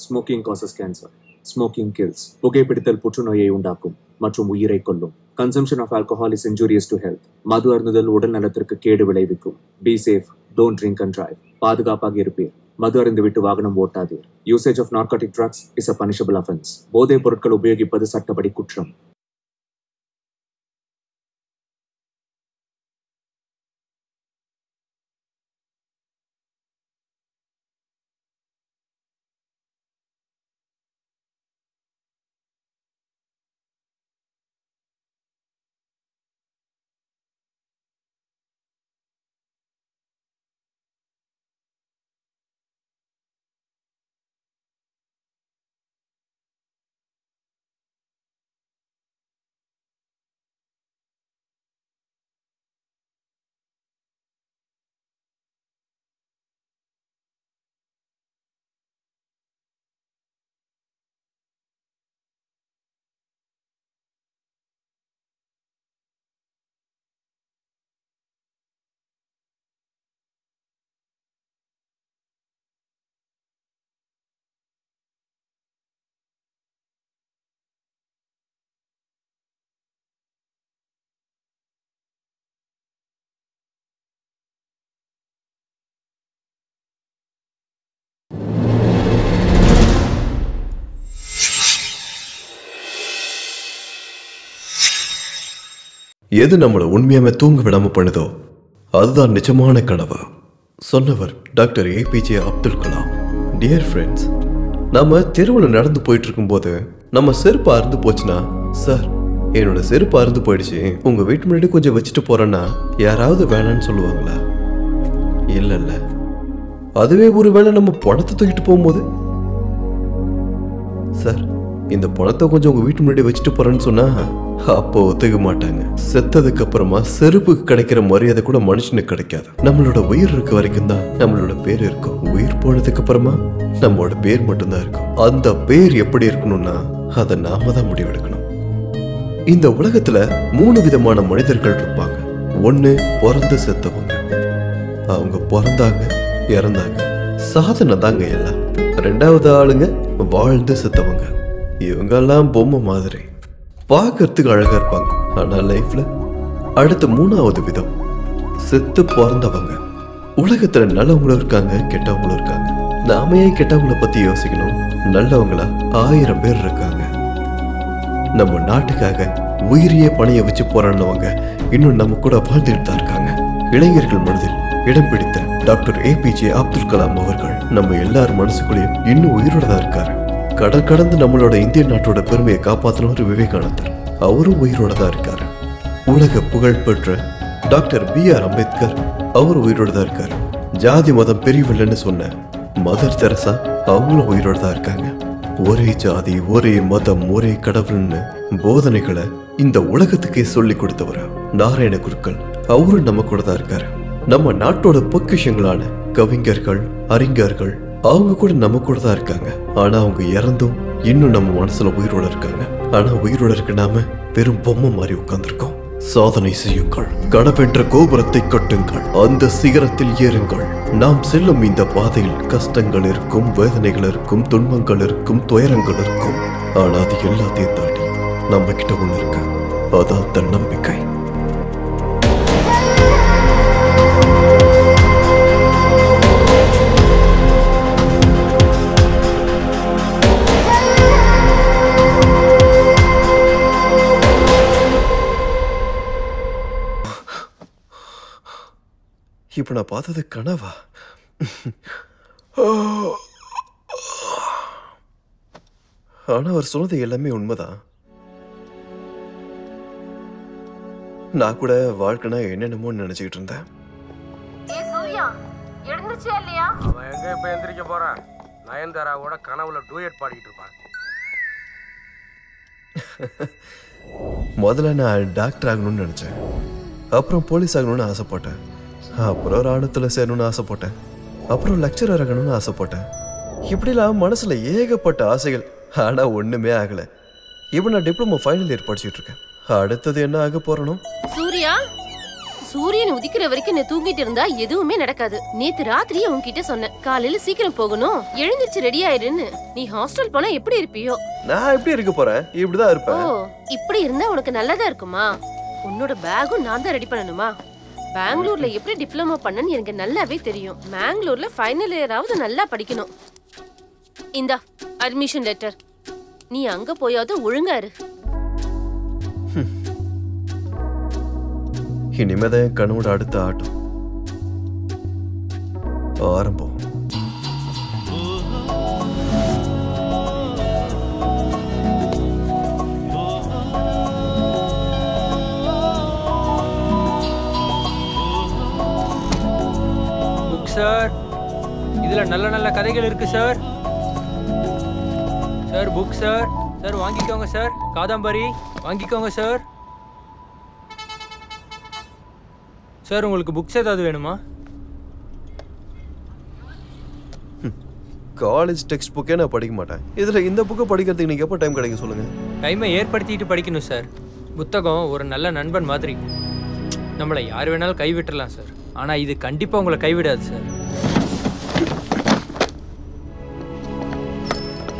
Smoking causes cancer. Smoking kills. புகைப்பிடித்தல் புற்றுநோயை உண்டாக்கும் மற்றும் உயிரை கொல்லும். Consumption of alcohol is injurious to health. மது அருந்துதல் உடல் நலத்திற்கு கேடு விளைவிக்கும். Be safe. Don't drink and drive. பாதுகாப்பாக இருப்பீர். மது அருந்துவிட்டு வாகனம் ஓட்டாதீர். Usage of narcotic drugs is a punishable offense. போதைப் பொருட்கள் உபயோகிப்பது சட்டப்படி குற்றம். எது நம்மளை உண்மையாமே தூங்க விடாம பண்ணுதோ அதுதான் நிஜமான கனவு. சொன்னவர் doctor APJ Abdul Kalam. Dear friends, நம்ம தெருவில் நடந்து போயிட்டு இருக்கும்போது நம்ம செருப்பு அறுந்து போச்சுன்னா, சார் என்னோட செருப்பு அறுந்து போயிடுச்சு, உங்க வீட்டு முன்னாடி கொஞ்சம் வச்சுட்டு போறேன்னா யாராவது வேணான்னு சொல்லுவாங்களா? இல்ல. அதுவே ஒருவேளை நம்ம பணத்தை தூக்கிட்டு போகும்போது, சார் இந்த பணத்தை கொஞ்சம் உங்க வீட்டு முன்னாடி வச்சுட்டு போறேன்னு சொன்னா அப்போ ஒத்துக்க மாட்டாங்க. செத்ததுக்கு அப்புறமா செருப்புக்கு கிடைக்கிற மரியாதை கூட மனுஷனுக்கு கிடைக்காது. நம்மளோட உயிர் இருக்க வரைக்கும் தான் நம்மளோட பேர் இருக்கும். உயிர் போனதுக்கு அப்புறமா நம்மளோட பேர் மட்டும்தான் இருக்கும். அந்த பேர் எப்படி இருக்கணும்னா அதை நாம தான் முடிவெடுக்கணும். இந்த உலகத்துல 3 விதமான மனிதர்கள் இருப்பாங்க. ஒண்ணு பிறந்து செத்தவங்க, அவங்க பிறந்தாங்க இறந்தாங்க, சாதனை தாங்க எல்லாம். 2வது ஆளுங்க வாழ்ந்து செத்தவங்க. இவங்கெல்லாம் பொம்மை மாதிரி பார்க்கறதுக்கு அழகா இருப்பாங்க, ஆனா லைஃப்ல. அடுத்த 3வது விதம் செத்து பிறந்தவங்க. உலகத்துல நல்லவங்களும் இருக்காங்க, கெட்டவங்களும் இருக்காங்க. நாம ஏன் கெட்டவங்களை பத்தி யோசிக்கணும்? நல்லவங்களா 1000 பேர் இருக்காங்க. நம்ம நாட்டுக்காக உயிரியே பணிய வச்சு போராடினவங்க இன்னும் நம்ம கூட வாழ்ந்துட்டு தான் இருக்காங்க. இளைஞர்கள் மனதில் இடம் பிடித்த டாக்டர் ஏபிஜே அப்துல் கலாம் அவர்கள் நம்ம எல்லார் மனசுக்குள்ளேயும் இன்னும் உயிரோட தான் இருக்காரு. கடல் கடந்து நம்மளோட இந்திய நாட்டோட பெருமையை காப்பாற்றினவர் விவேகானந்தர், அவரும் உயிரோட தான் இருக்காரு. உலக புகழ் பெற்ற டாக்டர் BR அம்பேத்கர், அவர் உயிரோட தான் இருக்காரு. ஜாதி மதம் பிரிவில்லைன்னு சொன்ன மதர் தெரசா, அவங்களும் உயிரோட தான் இருக்காங்க. ஒரே ஜாதி ஒரே மதம் ஒரே கடவுள்னு போதனைகளை இந்த உலகத்துக்கே சொல்லி கொடுத்தவர் நாராயண குருக்கள், அவரும் நம்ம கூட தான் இருக்காரு. நம்ம நாட்டோட பொக்கிஷங்களான கவிஞர்கள், அறிஞர்கள், அவங்க கூட நம்ம கூட தான் இருக்காங்க. ஆனா அவங்க இறந்தும் இன்னும் நம்ம மனசுல உயிரோட இருக்காங்க. ஆனா உயிரோட இருக்க நாம வெறும் பொம்மை மாதிரி உட்கார்ந்துருக்கோம். சாதனை செய்யுங்கள், கனவென்ற கோபுரத்தை கட்டுங்கள், அந்த சிகரத்தில் ஏறுங்கள். நாம் செல்லும் இந்த பாதையில் கஷ்டங்கள் இருக்கும், வேதனைகள் இருக்கும், துன்பங்கள் இருக்கும், துயரங்கள் இருக்கும். ஆனா அது எல்லாத்தையும் தாண்டி நம்ம கிட்ட ஒண்ணு இருக்கு, அதான் தன்னம்பிக்கை. இப்ப நான் பார்த்தது கனவா? ஆனா அவர் சொன்னது எல்லாமே உண்மைதான். நான் கூட வாழ்க்கைனா என்னென்னமோ நினைச்சுக்கிட்டு இருந்தேன். அவன் எங்க இப்ப எந்திரிக்க போறான்? நயன்தாராவோட கனவுல டூயட் பாடிக்கிட்டு இருப்பான். முதல்ல நான் டாக்டர் ஆகணும்னு நினைச்சேன், அப்புறம் போலீஸ் ஆகணும்னு ஆசைப்பட்டேன், அப்புறம் ராணுவத்தில் சேரணும்னு ஆசைப்பட்டேன், அப்புறம் லெக்சரர் ஆகணும்னு ஆசைப்பட்டேன். இப்படிலாம் மனசுல ஏகப்பட்ட ஆசைகள், ஆனா ஒண்ணுமே ஆகல. இப்போ நான் டிப்ளமோ ஃபைனல் இயர் படிச்சுட்டு இருக்கேன். அடுத்தது என்ன ஆக போறணும்? சூர்யா சூரியன் உதிக்கிற வரைக்கும் நீ தூங்கிட்டு இருந்தா எதுவுமே நடக்காது. நேத்து ராத்திரியே உன்கிட்ட சொன்னேன், காலையில சீக்கிரம் போகணும், எழுந்திருச்சு ரெடி ஆயிடுன்னு. நீ ஹாஸ்டல் போனா எப்படி இருப்பியோ? நான் எப்படி இருக்க போறேன்? இப்படிதான் இருப்பேன். ஓ, இப்படி இருந்தா உனக்கு நல்லதா இருக்குமா? உன்னோட பேகும் நான் தான் ரெடி பண்ணணுமா? பெங்களூர்ல எப்படி டிப்ளமோ பண்ணன்னு எனக்கு நல்லாவே தெரியும். பெங்களூர்ல ஃபைனல் இயராவது நல்லா படிக்கணும். இந்தா அட்மிஷன் லெட்டர். நீ அங்க போயாவது ஒழுங்கா இரு. இனிமேதான் கனவோட அடுத்த ஆட்டம் ஆரம்பம். சார், இதுல நல்ல நல்ல கதைகள் இருக்கு sir. Sir book sir. Sir வாங்கிக்கோங்க சார். காதம்பரி வாங்கிக்கோங்க சார். சார் உங்களுக்கு புக்ஸ் ஏதாவது வேணுமா? காலேஜ் டெக்ஸ்ட் புக்கே நான் படிக்க மாட்டேன். இதுல இந்த புக்கை படிக்கிறதுக்கு நீங்க எப்போ டைம் கிடைக்கும் சொல்லுங்க? டைமை ஏற்படுத்திட்டு படிக்கணும் சார். புத்தகம் ஒரு நல்ல நண்பன் மாதிரி. நம்மளை யார் வேணாலும் கைவிட்டுறலாம் சார், ஆனா இது கண்டிப்பா உங்களை கைவிடாது சார்.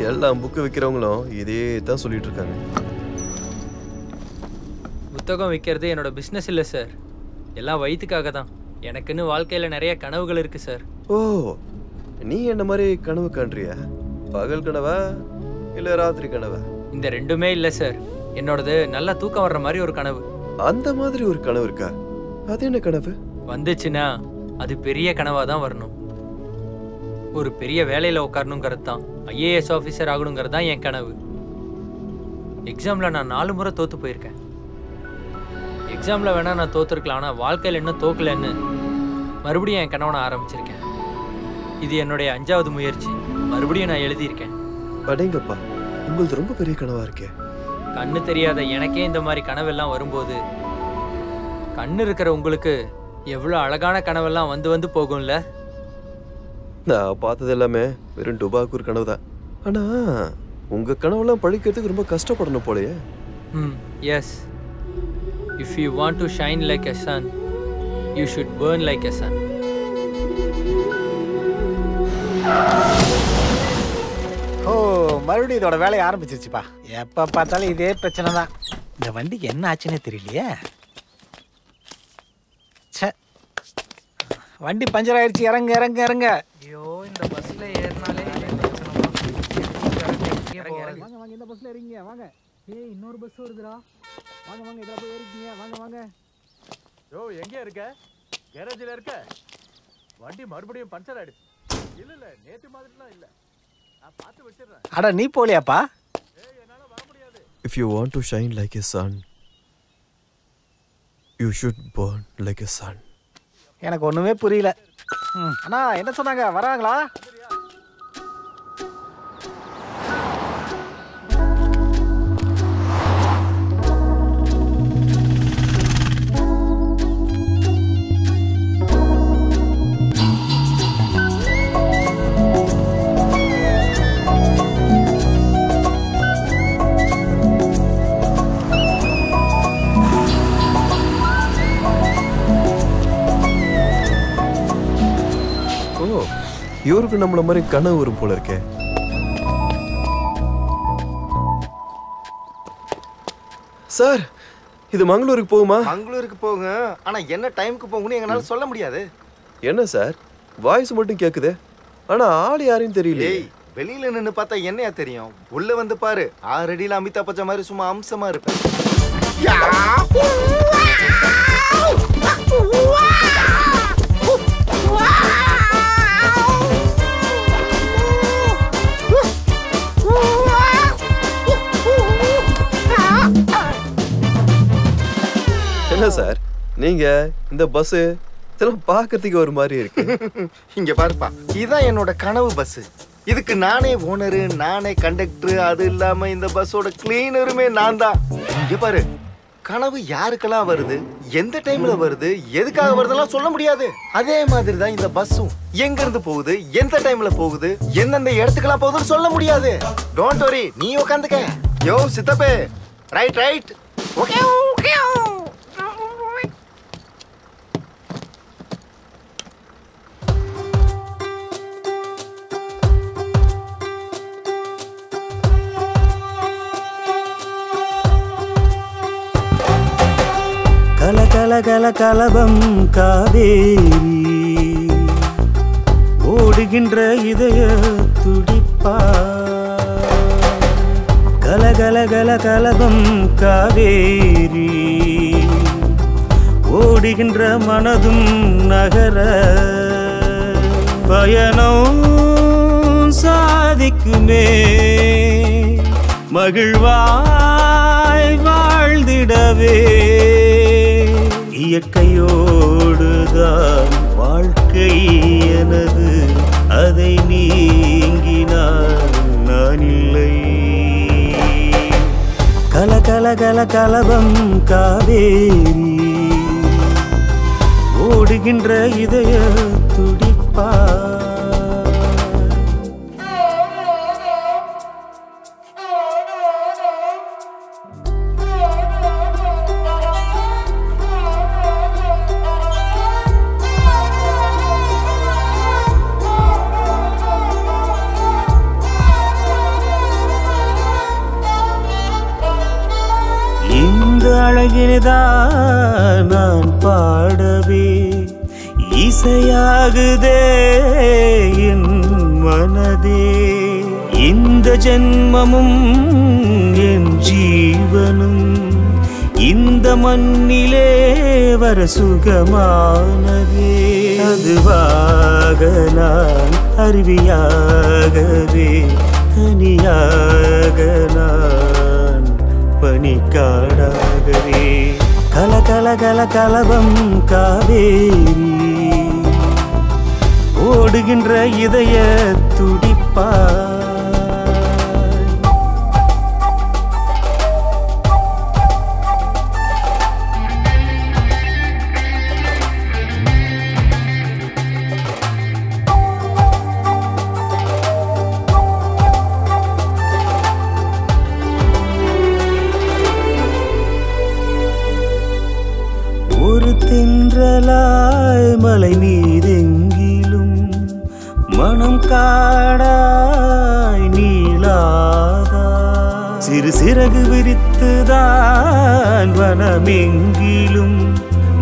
எல்லா புக்கு விற்கிறவங்களும் இதே தான் சொல்லிட்டு இருக்காங்க. புத்தகம் விற்கிறது என்னோட பிஸ்னஸ் இல்லை சார், எல்லாம் வயிற்றுக்காக தான். எனக்குன்னு வாழ்க்கையில் நிறைய கனவுகள் இருக்கு சார். ஓ, நீ என்ன மாதிரி கனவு காண்றியா? பகல் கனவா இல்லை ராத்திரி கனவா? இந்த ரெண்டுமே இல்லை சார். என்னோடது நல்லா தூக்கம் வர்ற மாதிரி ஒரு கனவு. அந்த மாதிரி ஒரு கனவு இருக்கா? அது என்ன கனவு? வந்துச்சுன்னா அது பெரிய கனவாக தான் வரணும். ஒரு பெரிய வேலையில் உட்காரணுங்கிறது தான், IAS ஆஃபீஸர் ஆகணுங்கிறது தான் என் கனவு. எக்ஸாமில் நான் 4 முறை தோற்று போயிருக்கேன். எக்ஸாமில் வேணால் நான் தோற்றுருக்கலாம், ஆனால் வாழ்க்கையில் இன்னும் தோக்கலைன்னு மறுபடியும் என் கனவை நான் ஆரம்பிச்சிருக்கேன். இது என்னுடைய 5வது முயற்சி. மறுபடியும் நான் எழுதியிருக்கேன். அடேங்கப்பா, உங்களுக்கு ரொம்ப பெரிய கனவா இருக்கே. கண்ணு தெரியாத எனக்கே இந்த மாதிரி கனவெல்லாம் வரும்போது, கண்ணு இருக்கிற உங்களுக்கு எவ்வளோ அழகான கனவெல்லாம் வந்து வந்து போகும்ல. நான் பார்த்தது எல்லாமே வெறும் டுபாக்கூர் கனவு தான். ஆனா உங்க கனவெல்லாம் படிக்கிறதுக்கு ரொம்ப கஷ்டப்படணும் போலயே. Yes. If you want to shine like a sun, you should burn like a sun. ஓ, மறுபடியும் இதோட வேலையை ஆரம்பிச்சிருச்சுப்பா. எப்போ பார்த்தாலும் இதே பிரச்சனை தான். இந்த வண்டிக்கு என்ன ஆச்சுன்னே தெரியலையே. சே, வண்டி பஞ்சர் ஆயிடுச்சு. இறங்க இறங்க இறங்க. ஐயோ, இந்த பஸ்ல ஏறினாலே வாங்க வாங்க, இந்த பஸ்ல இறங்கிங்க வாங்க. ஏய், இன்னொரு பஸ் வருதுடா. வாங்க வாங்க, இதில் போய் ஏறிக்கிங்க. வாங்க வாங்க. யோ, எங்கே இருக்க? கேரேஜில் இருக்க? வண்டி மறுபடியும் பஞ்சர் ஆயிடுச்சு. இல்லை இல்லை, நேற்று மாதிரிலாம் இல்லை. நான் பார்த்து வச்சிடுறேன். அட, நீ போலியாப்பா? என்னால் வர முடியாது. If you want to shine like a sun, you should burn like a sun. எனக்கு ஒண்ணுமே புரியல. அண்ணா என்ன சொன்னாங்க? வராங்களா? இவருக்கு நம்மள மாதிரி கனவு வரும் போல இருக்கே. சார், இது மங்களூருக்கு போகுமா? மங்களூருக்கு போங்க, ஆனா என்ன டைமுக்கு போகும்னு எங்களால சொல்ல முடியாது. என்ன சார், வாய்ஸ் மட்டும் கேக்குது, ஆனா ஆள் யாரையும் தெரியல. ஏய், வெளியில நின்னு பார்த்தா என்னையா தெரியும்? உள்ள வந்து பாரு, 6 அடியில அமிதாப் பச்சன் மாதிரி சும்மா அம்சமா இருப்பேன். என்ன சார், நீங்க இந்த பஸ் இதெல்லாம் பார்க்கறதுக்கு ஒரு மாதிரி இருக்கு. இங்க பாருப்பா, இதுதான் என்னோட கனவு பஸ். இதுக்கு நானே ஓனரு, நானே கண்டக்டர், அது இல்லாம இந்த பஸ்ஸோட கிளீனருமே நான் தான். இங்க பாரு, கனவு யாருக்கெல்லாம் வருது, எந்த டைம்ல வருது, எதுக்காக வருதுலாம் சொல்ல முடியாது. அதே மாதிரி தான் இந்த பஸ்ஸும் எங்க இருந்து போகுது, எந்த டைம்ல போகுது, எந்தெந்த இடத்துக்கெல்லாம் போகுதுன்னு சொல்ல முடியாது. டோன்ட் வரி, நீ உட்காந்துக்க. யோ சித்தப்பே, ரைட் ரைட். Okay okay. கலகல கலபம் காவேரி ஓடுகின்ற இதய துடிப்பா கலகல கலபம் காவேரி ஓடுகின்ற மனதும் நகர பயணம் சாதிக்குமே மகிழ்வாய் வாழ்ந்திடவே இயற்கையோடுதான் வாழ்க்கை எனது அதை நீங்கினான் நான் இல்லை கலகல கலபம் காவேரி ஓடுகின்ற இதய துடிப்பா அழகினதான் நான் பாடவே இசையாகுதே என் மனதே இந்த ஜென்மமும் என் ஜீவனும் இந்த மண்ணிலே வர சுகமானதே அதுவாக நான் அருவியாகவே தனியாக நான் பனிக்காடாகவே கலகல கலபம் காவேரி ஓடுகின்ற இதய துடிப்பா தென்றலாய் மலை மீதெங்கிலும் மனம் காடாய் நீளாதா சிறு சிறகு விரித்துதான் வனமெங்கிலும்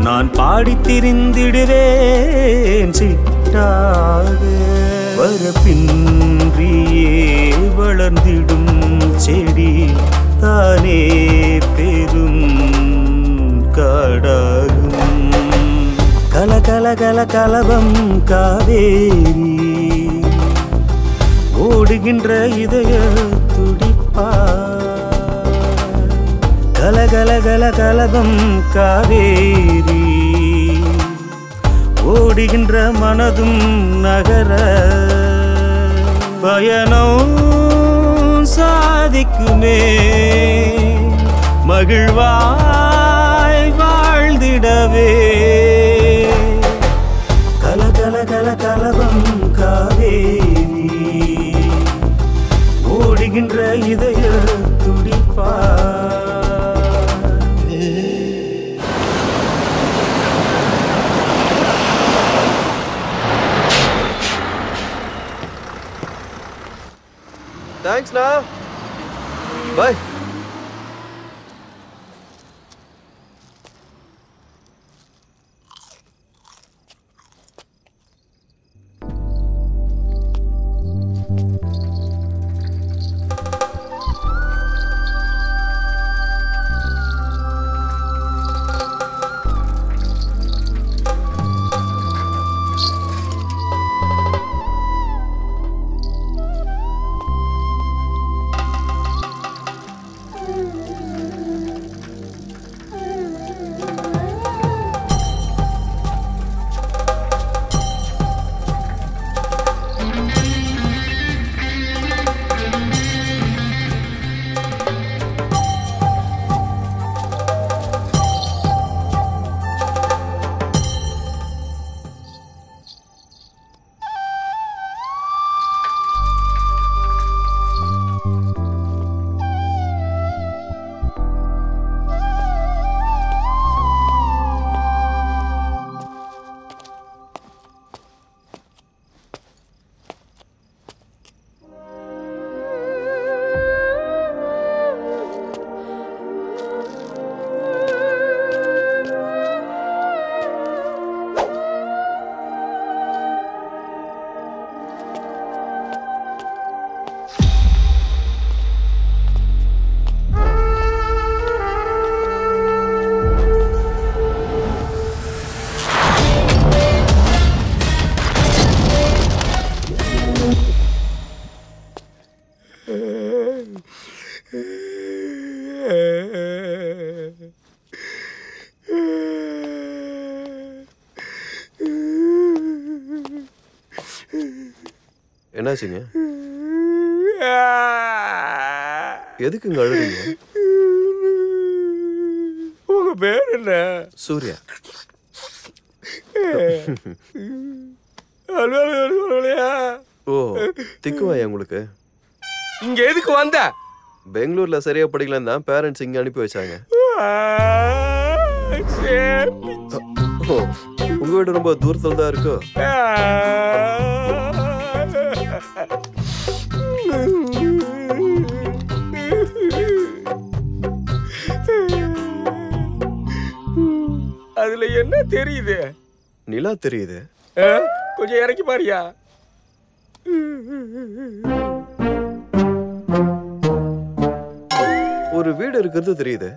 நான் பாடித் திரிந்திடுவேன் சிட்டாக வரப்பின்றியே வளர்ந்திடும் செடி தானே பெரும் காடாகும் கலகல கலபம் காவேரி ஓடுகின்ற இதய துடிப்பா கலகல கலபம் காவேரி ஓடுகின்ற மனதும் நகர பயணம் சாதிக்குமே மகிழ்வாய் வாழ்ந்திடவே கலகல கலபம் காவேரி ஓடுகின்ற இதய துடிப்பா தேங்க்ஸ்ண்ணா பை என்னாச்சுங்க? எதுக்குங்க அழுறீங்க? உங்க பேர் என்ன? சூர்யா. ஓ, திக்குவாயா உங்களுக்கு? இங்க எதுக்கு வந்த? பெங்களூர்ல சரியா படிக்கலன்னு தான் பேரண்ட்ஸ் இங்க அனுப்பி வச்சாங்க. ஓ, உங்க வீடு ரொம்ப தூரத்துல தான் இருக்கோ? அதுல என்ன தெரியுது? நிலா தெரியுது. கொஞ்சம் இறக்கி பாரியா. ஒரு வீடு இருக்கிறது தெரியுது.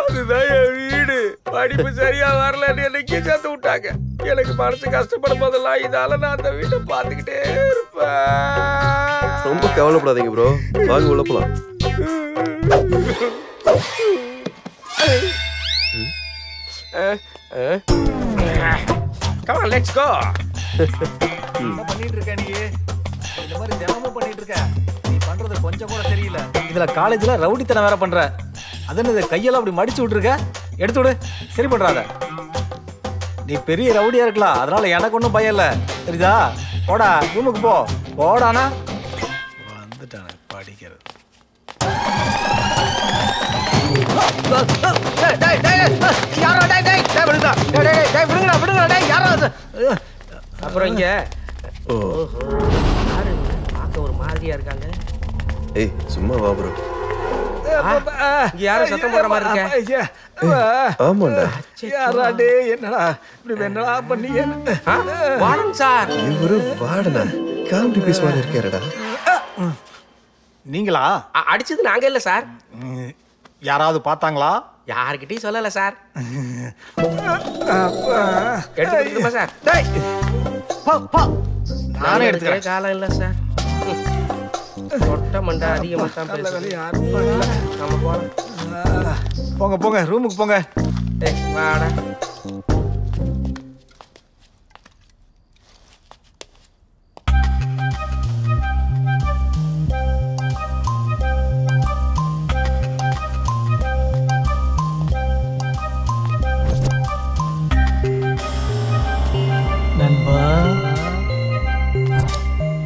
அதுதான் என் வீடு. படிப்பு சரியா வரலன்னு என்னைக்கு சேர்த்து விட்டாங்க. எனக்கு மனசு கஷ்டப்படும் போதெல்லாம் இதால நான் அந்த வீட்டை பார்த்துக்கிட்டே இருப்பேன். ரொம்ப கவலைப்படாதீங்க ப்ரோ, வாங்க உள்ள போலாம். Come on, let's go. என்ன பண்ணிட்டு இருக்க நீ? இந்த மாதிரி தினமும் பண்ணிட்டு இருக்க. நீ பண்றது கொஞ்சம் கூட சரியில்லை. இதுல காலேஜ்ல ரவுடித்தனம் வேற பண்ற. அதென்ன கையெல்லாம் அப்படி மடிச்சு விட்டுருக்க? எடுத்து விடு, சரி பண்றாத. நீ பெரிய ரவுடியா இருக்கலாம், அதனால எனக்கு ஒன்றும் பயம் இல்லை. சரிதா? போடா, ரூமுக்கு போ. போடானா வந்துட்டான படிக்கிறது. அப்புறம் இங்க பார்க்க ஒரு மாதிரியா இருக்காங்க. ஏய் சும்மா வா ப்ரோ. யாரும் சத்தம் போடுற மாதிரி இருக்க? ஆமாண்டா. யாராடே என்னடா இப்படி என்னடா பண்ணீங்க? வாடன் சார். இவரு வாடனா காமெடி பீஸ் மாதிரி இருக்காருடா. நீங்களா? அடிச்சது நாங்க இல்ல சார். யாராவது பார்த்தாங்களா? யார்கிட்டயும் சொல்லல சார். எடுத்துக்கிட்டுமா சார்? நானே எடுத்துக்கிறேன். காலம் இல்ல சார். மொட்டை மண்டை அதிகமா தான் பேசுது. நம்ம போலாம். போங்க போங்க, ரூமுக்கு போங்க. வாடா. நண்பா,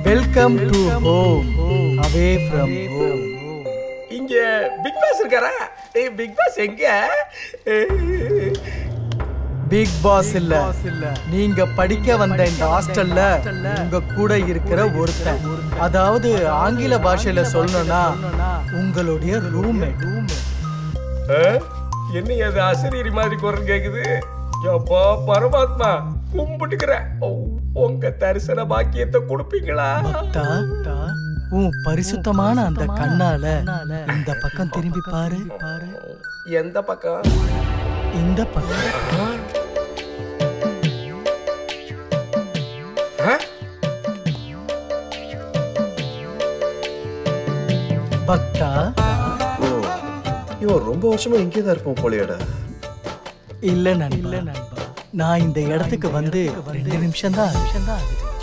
welcome to home, away from home. இங்க பிக் பாஸ் இருக்காரா? பிக் பாஸ் எங்க? பிக் பாஸ் இல்ல, நீங்க படிக்க வந்த இந்த ஹாஸ்டல்ல உங்க கூட இருக்கிற ஒருத்தன், அதாவது ஆங்கில பாஷையில சொல்லணும்னா உங்களுடைய ரூம்மேட். என்ன அது அசரீரி மாதிரி குரல் கேக்குது? அப்பா பரமாத்மா, கும்பிட்டுக்கிறேன். உங்க தரிசன பாக்கியத்தை கொடுப்பீங்களா? உன் பரிசுத்தமான அந்த கண்ணால இந்த பக்கம் திரும்பி பாரு. எந்த பக்கம்? இந்த பக்கம். பக்தா, இவன் ரொம்ப வருஷமா இங்கே தான் இருப்போம் போலியாடா. இல்ல நண்பா, நான் இந்த இடத்துக்கு வந்து 2 நிமிஷம் தான்.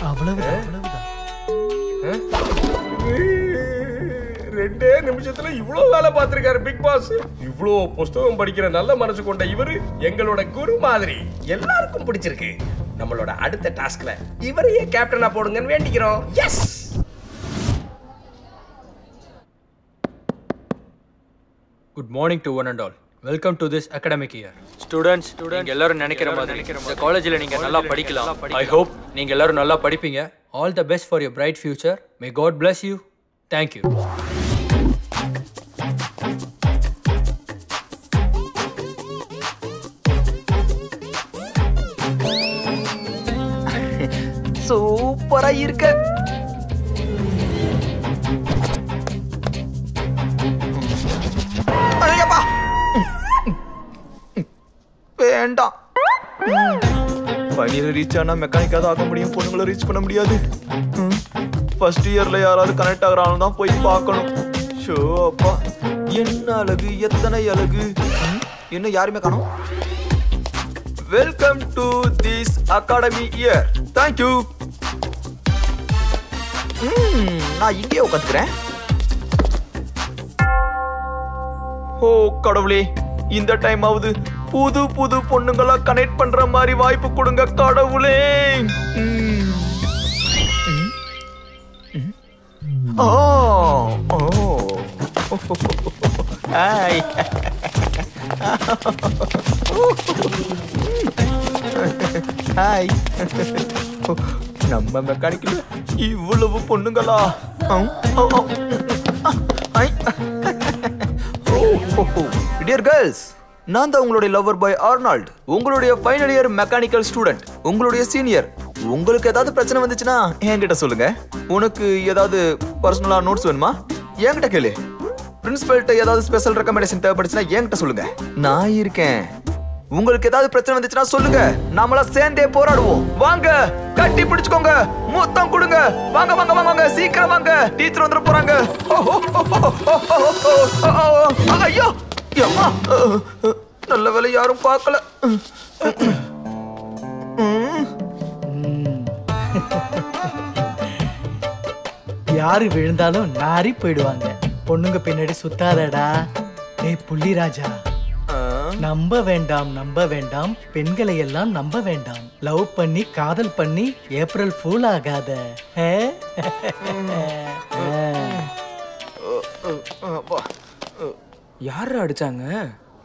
அவ்வளவுதான். 2 நிமிஷத்துல இவ்வளவு வேலை பார்த்திருக்காரு பிக் பாஸ். இவ்வளவு புஸ்தகம் படிக்கிற நல்ல மனசு கொண்ட இவரு எங்களோட குரு மாதிரி. எல்லாருக்கும் பிடிச்சிருக்கு. நம்மளோட அடுத்த டாஸ்க்ல இவரையே கேப்டனா போடுங்கன்னு வேண்டிக்கிறோம். S. Good morning to one and all. Welcome to this academic year. Students, நீங்க எல்லாரும் நினைக்கிற மாதிரி இந்த காலேஜ்ல நீங்க நல்லா படிக்கலாம். I hope நீங்க எல்லாரும் நல்லா படிப்பீங்க. All the best for your bright future. May God bless you. Thank you. சூப்பரா இருக்க. வேண்டாம். ஃபைனல் ரீச் ஆனா மெக்கானிக்கா தான் ஆக முடியும், பொண்ணுங்களை ரீச் பண்ண முடியாது. ஃபர்ஸ்ட் இயர்ல யாராவது கனெக்ட் ஆகுறாங்க தான் போய் பார்க்கணும். ஷோ அப்பா, என்ன அழகு, எத்தனை அழகு. என்ன யாருமே காணோம். Welcome to this academy year. Thank you. நான் இங்கே உட்காந்துக்கிறேன். ஓ கடவுளே, இந்த டைம் ஆகுது புது புது பொண்ணுங்களா கனெக்ட் பண்ற மாதிரி வாய்ப்பு கொடுங்க கடவுளே. ஹாய். ஹாய். நம்ம மெக்கானிக்கல் இவ்வளவு பொண்ணுங்களா? டியர் கேர்ள்ஸ், நான் தான் உங்களுடைய லவர் பாய் ஆர்னால்ட், உங்களுடைய ஃபைனல் இயர் மெக்கானிக்கல் ஸ்டூடெண்ட், உங்களுடைய சீனியர். உங்களுக்கு ஏதாவது பிரச்சனை வந்துச்சுன்னா என்கிட்ட சொல்லுங்க. உனக்கு ஏதாவது பர்சனலா நோட்ஸ் வேணுமா? என்கிட்ட கேளு. பிரின்சிபல்கிட்ட ஏதாவது ஸ்பெஷல் ரெக்கமெண்டேஷன் தேவைப்படுச்சுன்னா என்கிட்ட சொல்லுங்க, நான் இருக்கேன். உங்களுக்கு ஏதாவது பிரச்சனை வந்துச்சுன்னா சொல்லுங்க, நாமளா சேர்ந்தே போராடுவோம். வாங்க, கட்டி பிடிச்சுக்கோங்க, முத்தம் கொடுங்க. வாங்க வாங்க வாங்க வாங்க, சீக்கிரம் வாங்க, டீச்சர் வந்துட போறாங்க. ஐயோ அம்மா, நல்ல வேலை யாரும் பார்க்கல. யாரு விழுந்தாலும் நாரி போயிடுவாங்க. பொண்ணுங்க பின்னாடி சுத்தாதடா. டேய் புள்ளி ராஜா, நம்ப வேண்டாம் நம்ப வேண்டாம், பெண்களை எல்லாம் நம்ப வேண்டாம். லவ் பண்ணி காதல் பண்ணி ஏப்ரல் ஃபூல் ஆகாத. யாரு அடிச்சாங்க?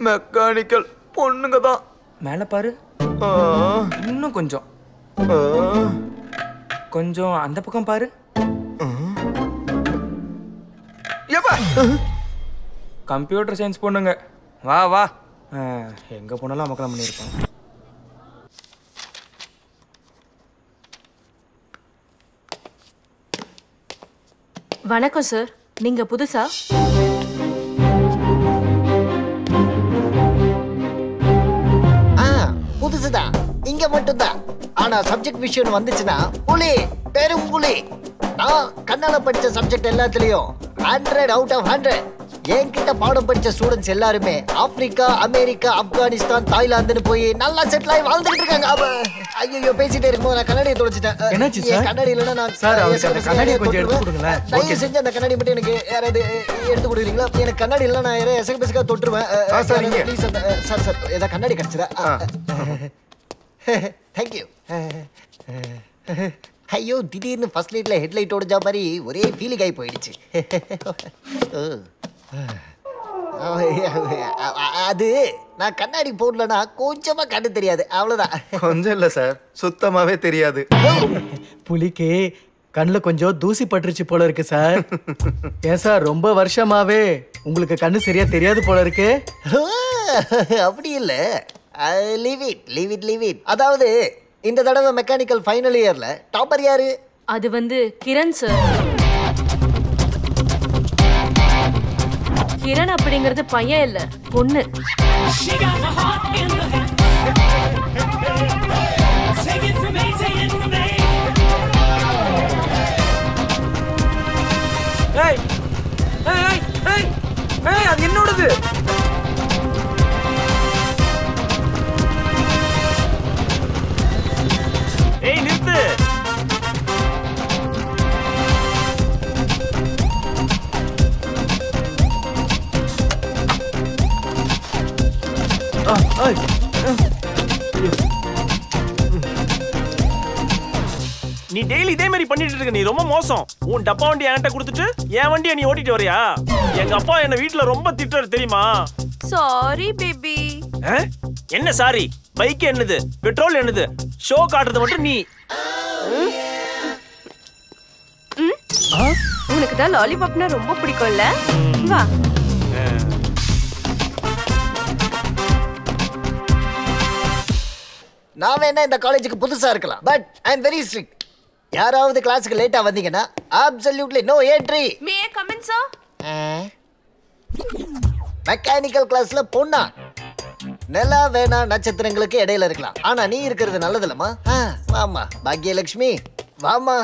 மெக்கானிக்கல் பொண்ணுங்க தான். மேல பாரு, இன்னும் கொஞ்சம் கொஞ்சம் அந்த பக்கம் பாரு. கம்ப்யூட்டர் சயின்ஸ் பொண்ணுங்க. வா வா, எங்க போனாலும் அமக்கலம் பண்ணியிருப்பான். வணக்கம் சார், நீங்க புதுசா? புதுசுதான், இங்க மட்டும்தான். ஆனா சப்ஜெக்ட் விஷயம் வந்துச்சுன்னா புலி, பெரும் புலி. நான் கண்ணால படிச்ச சப்ஜெக்ட் எல்லாத்துலயும் 100 அவுட் ஆஃப் 100. என்கிட்ட பாடம் படிச்ச ஸ்டூடெண்ட்ஸ் எல்லாருமே ஆப்பிரிக்கா, அமெரிக்கா, ஆப்கானிஸ்தான், தாய்லாந்துன்னு போய் நல்லா செட்டில் ஆகி வாழ்ந்துட்டு இருக்காங்க. ஐயோ, பேசிட்டே இருக்கும்போது நான் கண்ணாடியை தொலைச்சிட்டேன். என்னாச்சு சார்? கண்ணாடி இல்லைன்னா நான் கண்ணாடியை கொஞ்சம் எடுத்து கொடுங்களேன். தயவு செஞ்சு அந்த கண்ணாடி மட்டும் எனக்கு யாராவது எடுத்து கொடுக்குறீங்களா? எனக்கு கண்ணாடி இல்லைன்னா நான் யாராவது எசக பெசகா தொட்டுருவேன். ப்ளீஸ். சார் சார், ஏதாவது கண்ணாடி கிடைச்சதா? தேங்க்யூ. ஐயோ, திடீர்னு ஃபர்ஸ்ட் லைட்ல ஹெட்லைட் ஓடிச்சா மாதிரி ஒரே ஃபீலிங் ஆகி போயிடுச்சு. அது நான் கண்ணாடி போடலன்னா கொஞ்சமா கண்ணு தெரியாது, அவ்வளவுதான். கொஞ்சம் இல்ல சார், சுத்தமாவே தெரியாது. புலிக்கு கண்ணில் கொஞ்சம் தூசி பட்டுருச்சு போல இருக்கு சார். ஏன் சார், ரொம்ப வருஷமாவே உங்களுக்கு கண்ணு சரியா தெரியாது போல இருக்கு. அப்படி இல்ல, லீவ் இட். அதாவது இந்த தடவை மெக்கானிக்கல் ஃபைனல் இயர்ல டாப்பர் யாரு? அது வந்து கிரண் சார். கிரண் அப்படிங்கிறது பையன் இல்ல, பொண்ணு. அது என்னோடது. ஏய் நிறுத்து. நீ டெய்லி இதே மாதிரி பண்ணிட்டு இருக்க, நீ ரொம்ப மோசம். உன் டப்பா வண்டி என்கிட்ட கொடுத்துட்டு என் வண்டியை நீ ஓட்டிட்டு வரியா? எங்க அப்பா என்ன வீட்டுல ரொம்ப திட்டுறாரு தெரியுமா? Sorry baby. என்ன சாரி? பைக் என்னது, பெட்ரோல் என்னது, ஷோ காட்டுறது மட்டும் நீ. உனக்கு தான் லாலிபாப்னா ரொம்ப பிடிக்கும்ல? வா. நான் வேணா இந்த காலேஜுக்கு புதுசா இருக்கலாம், but I am very strict. யாராவது கிளாஸுக்கு லேட்டா வந்தீங்கன்னா absolutely no entry. May I come in sir? Mechanical கிளாஸ்ல பொண்ணா? நிலா வேணா நட்சத்திரங்களுக்கு இடையில இருக்கலாம், ஆனா நீ இருக்கிறது நல்லதில்லம்மா. வாமா பாக்யலட்சுமி, வாமா.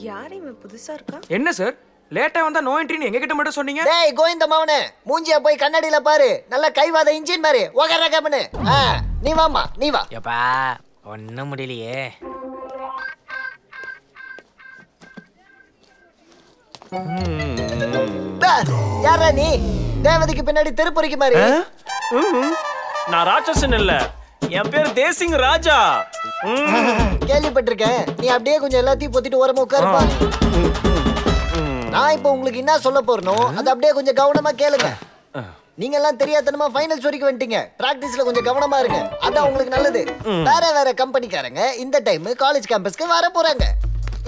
யார் இவன் புதுசா இருக்கா? என்ன சார் லேட்டா வந்தா நோ என்ட்ரின்னு எங்க கிட்ட மட்டும் சொன்னீங்க? டேய் கோவிந்த மாவனே, மூஞ்சிய போய் கண்ணாடியில பாரு, நல்ல கைவாத இன்ஜின் மாதிரி ஒகர கமனு. நீ வாமா, நீ வா. எப்பா ஒண்ணும் முடியலையே. யாரா நீ? தேவதைக்கு பின்னாடி திருப்பூரிக்கு மாதிரி. நான் ராட்சசன் இல்ல, என் பேர் தேசிங் ராஜா. கேள்விப்பட்டிருக்கேன். நீ அப்படியே கொஞ்சம் எல்லாத்தையும் பொத்திட்டு ஓரமா உட்காருப்பா. நான் இப்ப உங்களுக்கு என்ன சொல்ல போறனோ அது அப்படியே கொஞ்சம் கவனமா கேளுங்க. நீங்க எல்லாம் தெரியாதனமா ஃபைனல்ஸ் வரைக்கும் வந்துட்டீங்க. பிராக்டிஸ்ல கொஞ்சம் கவனமா இருங்க, அதான் உங்களுக்கு நல்லது. வேற வேற கம்பெனிக்காரங்க இந்த டைம் காலேஜ் கேம்பஸ்க்கு வர போறாங்க,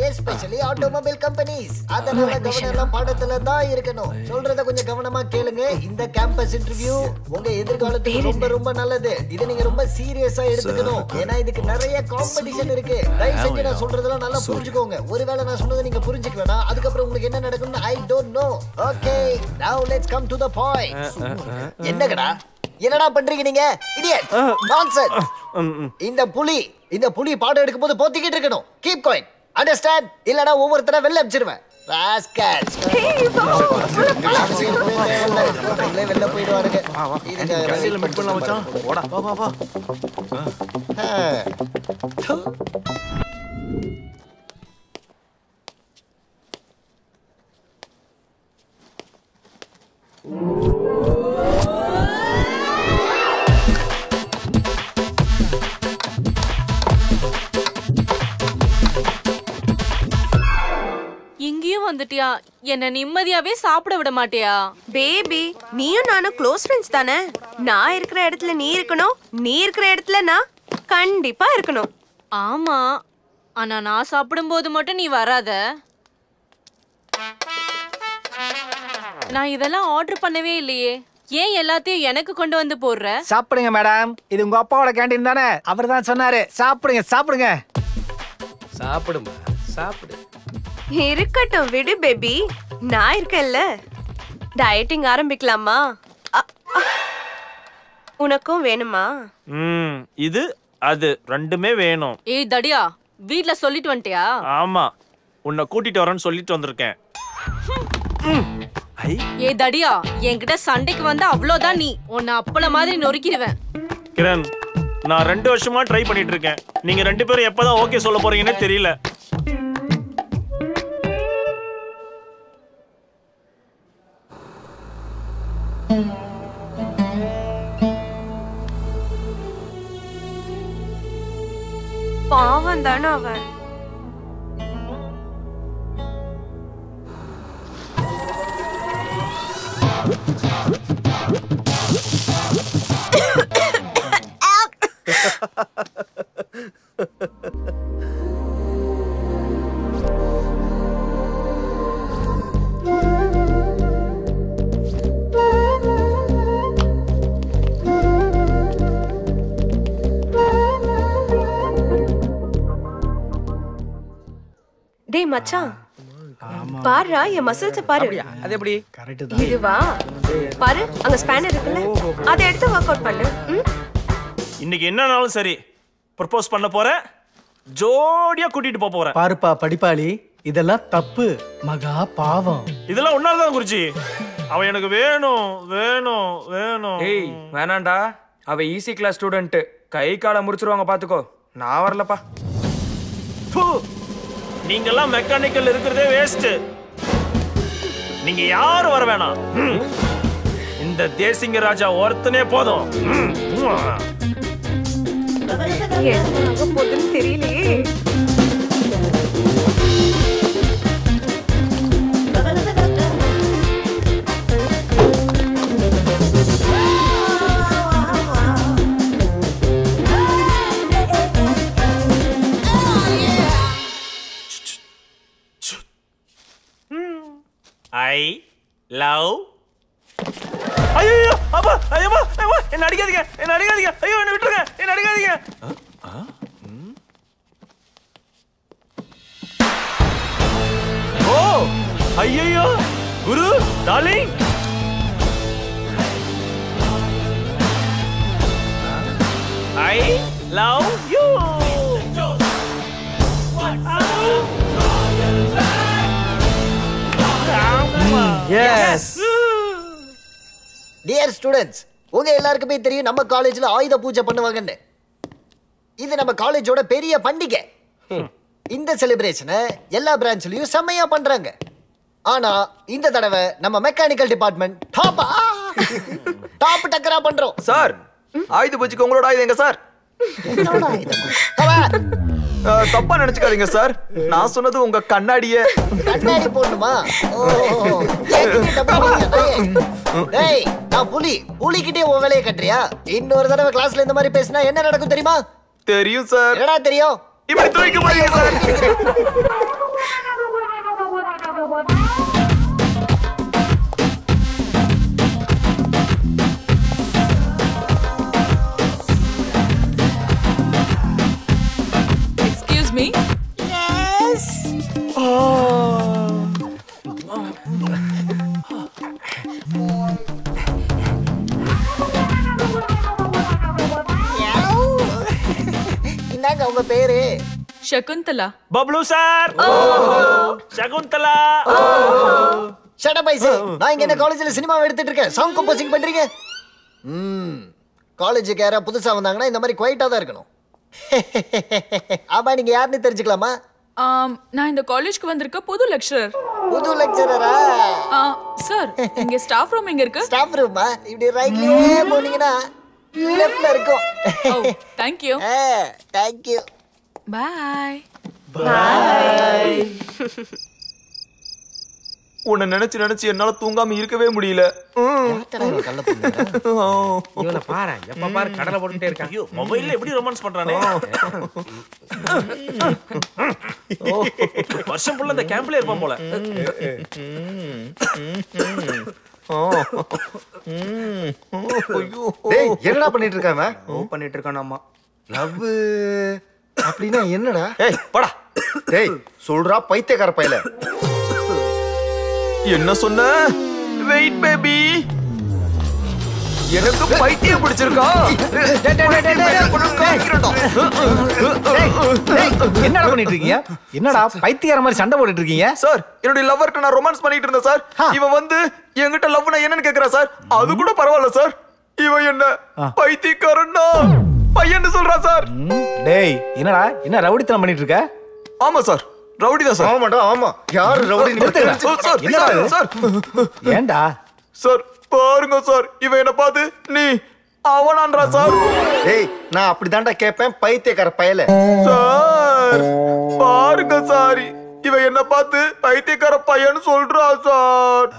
எஸ்பெஷலி ஆட்டோமொபைல் கம்பெனிஸ். அதனால கவனம் எல்லாம் பாடத்துல தான் இருக்கணும். சொல்றத கொஞ்சம் கவனமா கேளுங்க. இந்த கேம்பஸ் இன்டர்வியூ உங்க எதிர்காலத்துக்கு ரொம்ப ரொம்ப நல்லது. இதை நீங்க ரொம்ப சீரியஸா எடுத்துக்கணும், ஏன்னா இதுக்கு நிறைய காம்படிஷன் இருக்கு. தயவு செஞ்சு நான் சொல்றதெல்லாம் நல்லா புரிஞ்சுக்கோங்க. ஒருவேளை நான் சொன்னதை நீங்க புரிஞ்சுக்கலனா அதுக்கப்புறம் உங்களுக்கு என்ன நடக்கும்னு ஐ டோன்ட் நோ. ஓகே, நவ let's come to the point. என்னங்கடா என்னடா பண்றீங்க நீங்க? Idiot, nonsense. இந்த புலி பாடம் எடுக்கும்போது போத்திக்கிட்டு இருக்கணும். Keep going, understand? இல்லனா ஒவ்வொருத்தர வெளில அடிச்சிடுவேன். ராஸ்கல்ஸ். வெளில போயிடுவாருங்க. இதுக்கு வெளில மீட் பண்ணலாம் மச்சான். ஓடா வா வா வா. இங்கேயும் வந்துட்டியா? என்ன நிம்மதியாவே சாப்பிட விட மாட்டியா? பேபி, நீயும் நானும் க்ளோஸ் ஃப்ரெண்ட்ஸ் தானே. நான் இருக்கிற இடத்துல நீ இருக்கணும், நீ இருக்கிற இடத்துல நான் கண்டிப்பா இருக்கணும். ஆமா, ஆனா நான் சாப்பிடும்போது மட்டும் நீ வராத. நான் இதெல்லாம் ஆர்டர் பண்ணவே இல்லையே, ஏன் எல்லாத்தையும் எனக்கு கொண்டு வந்து போடுற? சாப்பிடுங்க மேடம், இது உங்க அப்பாவோட கேண்டீன் தானே, அவர் தான் சொன்னாரு. சாப்பிடுங்க சாப்பிடுங்க. சாப்பிடுமா, சாப்பிடு. இருக்கட்டும் விடு பேபி, நான் இருக்கேன்ல. டயட்டிங் ஆரம்பிக்கலாமா? உனக்கும் வேணுமா? இது அது ரெண்டுமே வேணும். ஏய் தடியா, வீட்ல சொல்லிட்டு வந்துட்டியா? ஆமா, உன்னை கூட்டிட்டு வரேன்னு சொல்லிட்டு வந்திருக்கேன். ஏய் தடியா, என்கிட்ட சண்டைக்கு வந்தா அவ்வளவுதான் நீ. உன்னை அப்பள மாதிரி நொறுக்கிடுவேன். கிரண், நான் 2 வருஷமா ட்ரை பண்ணிட்டு இருக்கேன். நீங்க 2 பேரும் எப்பதான் ஓகே சொல்ல போறீங்கன்னே தெரியல. பாவம் தானே அவன். டேய் மச்சான், பாருடா என் மசில்ஸ் பாரு. அது எப்படி? கரெக்ட் தான். இதுவா பாரு, அங்க ஸ்பேனர் இருக்குல்ல, அதை எடுத்து வொர்க் அவுட் பண்ணு. இன்னைக்கு என்னன்னாலும் சரி, ப்ரப்போஸ் பண்ண போறேன், ஜோடியா கூட்டிட்டு போறேன். பாருப்பா படிப்பாளி, இதெல்லாம் தப்பு, மகா பாவம். இதெல்லாம் ஒன்னால்தான் குருஜி. அவ எனக்கு வேணும் வேணும் வேணும். ஏய் வேணாண்டா, அவ ஈஸி கிளாஸ் ஸ்டூடெண்ட், கை காலை முறிச்சிருவாங்க பாத்துக்கோ. நான் வரலப்பா. நீங்கெல்லாம் மெக்கானிக்கல் இருக்கிறதே வேஸ்ட். நீங்க யாரும் வர வேணாம். இந்த தேசிங்க ராஜா ஒருத்தனே போதும். போதுன்னு தெரியலையே. I love. ஐயோ அப்பா, ஐயோ ஐயோ, என்ன அடிக்காதீங்க, என்ன அடிக்காதீங்க. ஐயோ என்ன விட்டுருங்க, என்ன அடிக்காதீங்க. ஓ ஐயோ குரு darling. I love you. Yes. Dear students, உங்க எல்லாருக்குமே தெரியும் நம்ம காலேஜ்ல ஆயுத பூஜை பண்ணுவாங்கன்னு. இது நம்ம காலேஜோட பெரிய பண்டிகை. இந்த செலிப்ரேஷனை எல்லா பிரான்ச்லயும் செம்மையா பண்றாங்க. ஆனா இந்த தடவை நம்ம மெக்கானிக்கல் டிபார்ட்மெண்ட் டாப் டக்கரா பண்றோம். சார், ஆயுத பூஜைக்கு உங்களோட ஆயுதம் எங்க சார்? தப்பா நினைச்சுக்காதீங்க சார், நான் சொன்னது உங்க கண்ணாடியே. கண்ணாடி போடணுமா? டேய், நான் புலிகிட்டே உன் வேலையை கட்டுறியா? இன்னொரு தடவை கிளாஸ்ல இந்த மாதிரி பேசினா என்ன நடக்கும் தெரியுமா? தெரியும் சார். என்னடா தெரியும்? இப்படி தூக்கி போறீங்க சார். Excuse me? Yes. இந்தாங்க உங்க பேரு. Shakuntala. Bablu sir. Shakuntala. Shut up ஐசி. நான் இங்க என்ன காலேஜ்ல சினிமாவை எடுத்துட்டு இருக்கேன். சவுண்ட் கம்போசிங் பண்றீங்க? காலேஜுக்கு யாரா புதுசா வந்தாங்கன்னா இந்த மாதிரி குவைட்டா தான் இருக்கணும். ஆமா, நீங்க யாருன்னு தெரிஞ்சுக்கலாமா? நான் இந்த காலேஜ்க்கு வந்திருக்க புது லெக்சரர். புது லெக்சரரா? சார், இங்க ஸ்டாஃப் ரூம் எங்க இருக்கு? ஸ்டாஃப் ரூமா? இப்படி ரைட்லயே போனீங்கன்னா லெஃப்ட்ல இருக்கும். Thank you. Thank you. Bye. Bye. உன்னை நினைச்சு என்னால தூங்காம இருக்கவே முடியல. இவனை பாரு, எப்ப பாரு கடலை போட்டுட்டே இருக்கான். ஐயோ, மொபைல்ல எப்படி ரொமான்ஸ் பண்றானே. வருஷம் ஃபுல்லா இந்த கேம்ப்ல இருப்பான் போல. டேய், என்னடா பண்ணிட்டு இருக்காம? பண்ணிட்டு இருக்கான். அம்மா லவ் அப்படின்னா என்னடா? ஏய் படா. டேய் சொல்றா பைத்தியக்கார பையல. என்ன சொன்ன? வெயிட் பேபி, எனக்கு பைத்தியம் பிடிச்சிருக்கா? என்னடா பண்ணிட்டு இருக்கீங்க? என்னடா பைத்தியக்கார மாதிரி சண்டை போட்டுட்டு இருக்கீங்க? சார், என்னுடைய லவ்வர்ட்ட நான் ரொமான்ஸ் பண்ணிட்டு இருந்தேன் சார். இவன் வந்து என்கிட்ட லவ்னா என்னன்னு கேக்குறா சார். அது கூட பரவாயில்ல சார், இவன் என்ன பைத்தியக்காரன்னா பையன்னு சொல்றா சார். டேய், என்னடா என்ன ரவுடித்தனம் பண்ணிட்டு இருக்க? ஆமா சார், ரவுடி தான் சார். ஆமாடா, ஆமா. யாரு ரவுடி? என்னடா சார்? ஏண்டா சார் பாருங்க சார், இவன் என்ன பார்த்து நீ அவனான்றா சார். டேய், நான் அப்படிதான்டா கேட்பேன் பைத்தியக்கார பயல. சார் பாருங்க சார், இவன் என்ன பார்த்து பைத்தியக்கார பையன்னு சொல்றா சார்.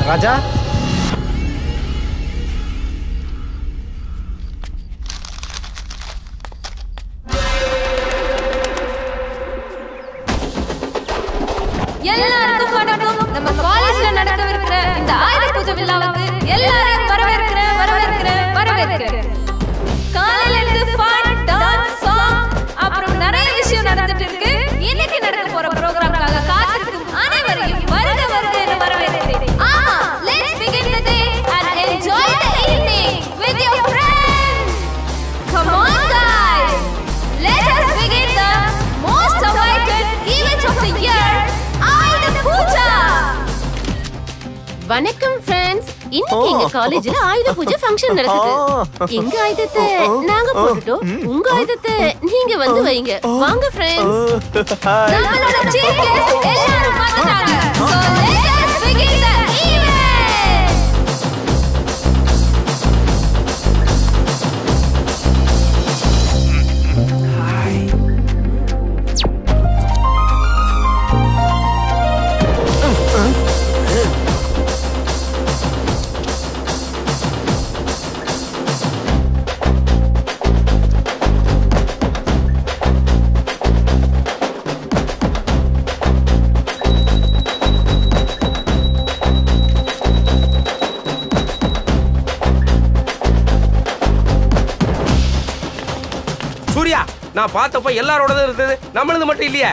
ராஜா, எல்லாருக்கும் வணக்கம். நம்ம காலேஜ்ல நடக்கவிருக்கிற இந்த ஆயுத பூஜை விழாவுக்கு எல்லாரையும் வரவேற்கிறேன். காலையில இருந்து ஃபன், டான்ஸ், சாங், அப்புறம் நிறைய விஷயம் நடந்துட்டு இருக்கு. இன்னைக்கு நடக்க போற ப்ரோகிராம்காக காத்திருக்கும் அனைவரையும் வருக என வரவேற்கிறேன். Let's begin the day and enjoy the evening with your friends. Come on guys, let us begin the most awaited event of the year, ஆயுத பூஜை. வணக்கம் ஃப்ரெண்ட்ஸ், இன்னைக்கு எங்க காலேஜ்ல ஆயுத பூஜை ஃபங்க்ஷன் நடக்குது. எங்க ஆயுதத்தை நாங்க போட்டுட்டோம், உங்க ஆயுதத்தை நீங்க வந்து வைங்க. வாங்க ஃப்ரெண்ட்ஸ். நம்மளோட சீஃப் கெஸ்ட் எல்லாரும் வந்துட்டாங்க. So let us begin the event. Surya, நான் பார்த்தப்ப எல்லாரோடதும் இருந்தது, நம்மளது மட்டும் இல்லையே.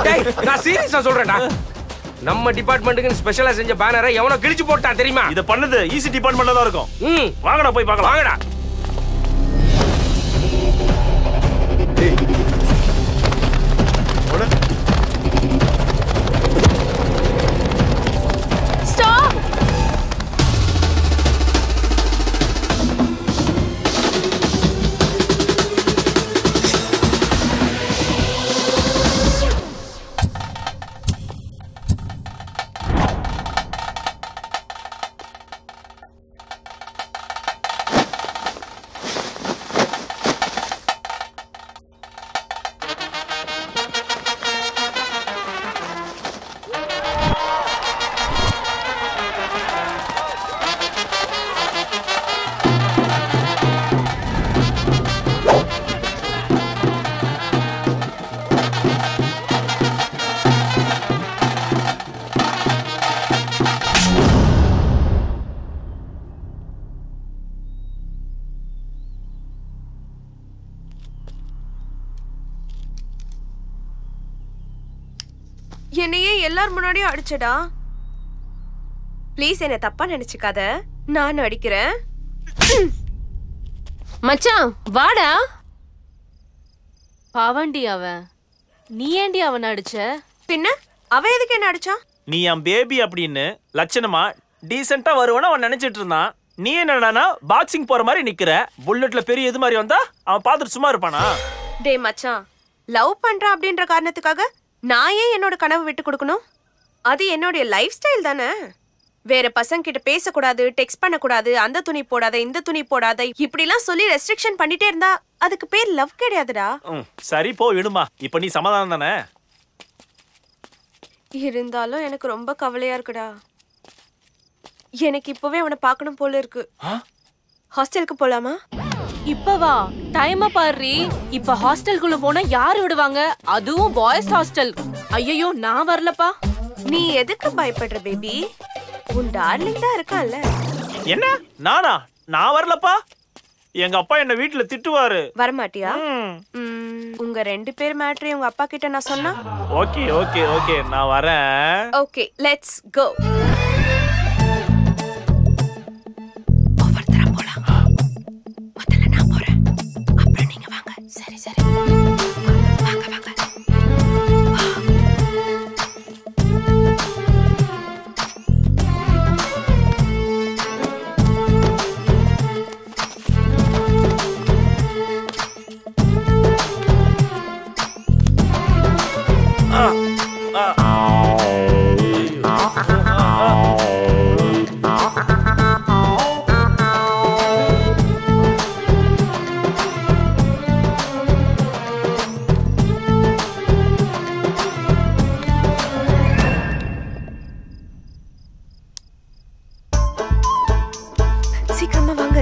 டேய், நான் சீரியஸா சொல்றேன்டா. நம்ம டிபார்ட்மெண்ட்டுக்கு ஸ்பெஷலா செஞ்ச பேனரை எவனோ கிழிச்சு போட்டான் தெரியுமா? இத பண்ணது ஈசி டிபார்ட்மெண்ட்ல தான் இருக்கும். வாங்கடா போய் பார்க்கலாம். வாங்கடா. என்னையே எல்லார் முன்னாடியும் அடிச்சடா. ப்ளீஸ் என்ன தப்பா நினைச்சுக்காத, நான் அடிக்கிறேன். மச்சான் வாடா. பாவண்டி அவன். நீ ஏண்டி அவனை அடிச்ச? பின்ன அவன் எதுக்கு என்ன அடிச்சா? நீ என் பேபி அப்படின்னு லட்சணமா டீசெண்டா வருவான்னு அவன் நினைச்சிட்டு இருந்தான். நீ என்னடானா பாக்ஸிங் போற மாதிரி நிக்கிற. புல்லட்ல பெரிய இது மாதிரி வந்தா அவன் பார்த்துட்டு சும்மா இருப்பானா? டேய் மச்சான், லவ் பண்றான் அப்படின்ற காரணத்துக்காக நான் ஏன் என்னோட கனவு விட்டு கொடுக்கணும்? அது என்னோட லைஃப் ஸ்டைல் தானே. வேற பசங்க கிட்ட பேசக்கூடாது, டெக்ஸ்ட் பண்ணக்கூடாது, அந்த துணி போடாத, இந்த துணி போடாத, இப்படிலாம் சொல்லி ரெஸ்ட்ரிக்ஷன் பண்ணிட்டே இருந்தா அதுக்கு பேர் லவ் கிடையாதுடா. சரி போ விடுமா. இப்ப நீ சமாதானம் தானே? இருந்தாலும் எனக்கு ரொம்ப கவலையா இருக்குடா. எனக்கு இப்பவே அவனை பார்க்கணும் போல இருக்கு. ஹாஸ்டலுக்கு போலாமா? இப்ப வா, டைம் பாரு. இப்ப ஹாஸ்டலுக்குள்ள போனா யாரு விடுவாங்க? அதுவும் பாய்ஸ் ஹாஸ்டல். ஐயோ நான் வரலப்பா. நீ எதுக்கு பயப்படுற பேபி? உன் டார்லிங் தான் இருக்கான்ல. என்ன நானா? நான் வரலப்பா. எங்க அப்பா என்ன வீட்டுல திட்டுவாரு. வரமாட்டியா? உங்க 2 பேர் மேட்டர் உங்க அப்பா கிட்ட நான் சொன்னா? ஓகே ஓகே ஓகே நான் வரேன். Okay let's go. சரி சரி வாங்க வாங்க. சீக்கிரமா வாங்க.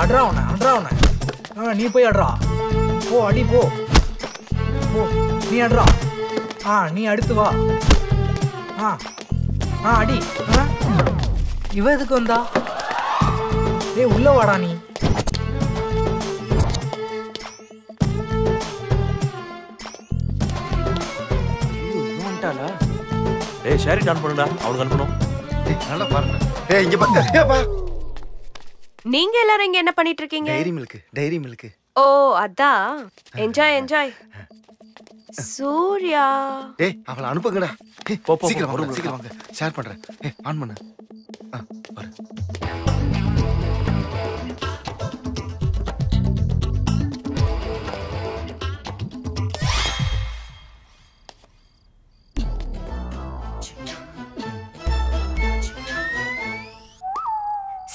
அட்ரா உன அட்ரா உன. நீ போய் அட்ரா. போ அடி போ. போ நீ அட்ரா. நீ அடுத்து வா. அடி. இவ எதுக்கு வந்தா? டேய் உள்ள வாடா நீ. ஏய் ஷேரி டான் பண்ணுடா. அவனுக்கு அனுப்பணும். நல்லா பாருங்க. ஏய் இங்க பா. நீங்க எல்லாரும் இங்க என்ன பண்ணிட்டு இருக்கீங்க? Diary milk. ஓ அதான். Enjoy enjoy. சூர்யா. டேய் அவளை அனுப்புங்கடா. சீக்கிரம் வாங்க சீக்கிரம் வாங்க. ஷேர் பண்றேன். ஆன் பண்ணு. பாரு.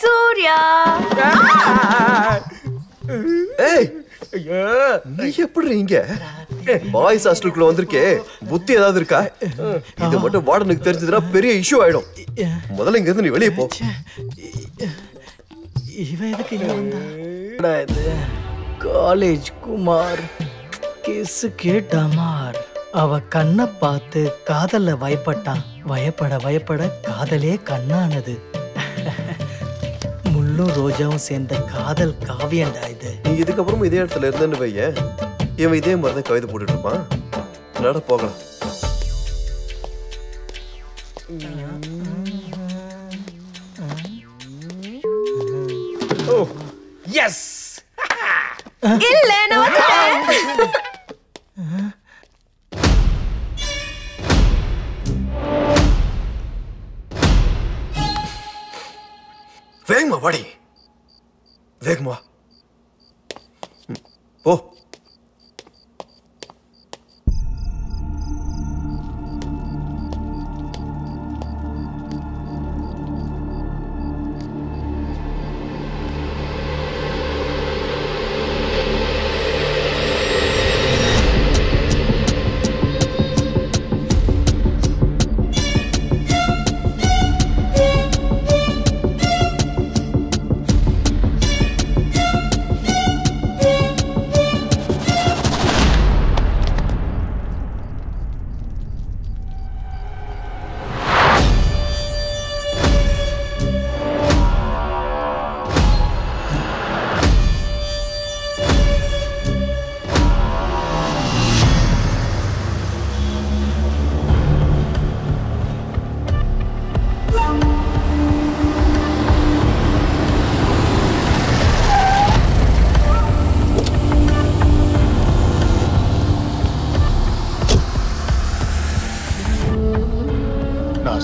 சூர்யா. ஏய் ஐயோ நீ எப்படி இங்க பாய்ஸ் ஹாஸ்டலுக்குள்ள வந்திருக்கே? புத்தி ஏதாவது இருக்கா? இது மட்டும் வார்டனுக்கு தெரிஞ்சதுன்னா பெரிய இஷ்யூ ஆயிடும். முதல்ல இங்க இருந்து நீ வெளியே போ. இவன் எதுக்கு இங்க வந்தா? இது காலேஜ் குமார் கேஸ் கேட்டாமார். அவ கண்ணை பார்த்து காதல்ல வயப்பட்டான். வயப்பட காதலே கண்ணானது. முள்ளும் ரோஜாவும் சேர்ந்த காதல் காவியண்டா இது. நீ இதுக்கப்புறம் இதே இடத்துல இருந்தேன்னு வைய, இவன் இதே மாதிரி தான் கவிதை போட்டுட்டு இருப்பான். நட போகலாம். எஸ் இல்ல நான் வந்துட்டேன். வேகமா வாடி, வேகமா போ.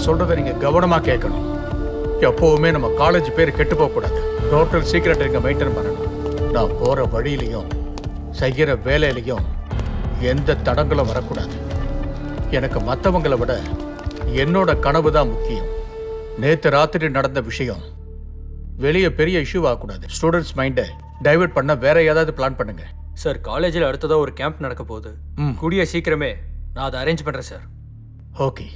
சொல்றதை நீங்க கவனமா கேட்கணும். எப்பவுமே நம்ம காலேஜ் பேர் கெட்டு போக கூடாது. டோட்டல் சீக்ரெட் இங்க மெயின்டைன் பண்ணணும். நான் போற வழியிலையும் செய்யற வேலையிலையும் எந்த தடங்களும் வரக்கூடாது. எனக்கு மற்றவங்களை விட என்னோட கனவு தான் முக்கியம். நேத்து ராத்திரி நடந்த விஷயம் வெளியே பெரிய இஷ்யூ ஆகக்கூடாது. ஸ்டூடெண்ட்ஸ் மைண்டை டைவர்ட் பண்ண வேற ஏதாவது பிளான் பண்ணுங்க. சார் காலேஜில் அடுத்ததா ஒரு கேம்ப் நடக்க போகுது. கூடிய சீக்கிரமே நான் அதை அரேஞ்ச் பண்றேன் சார். ஓகே.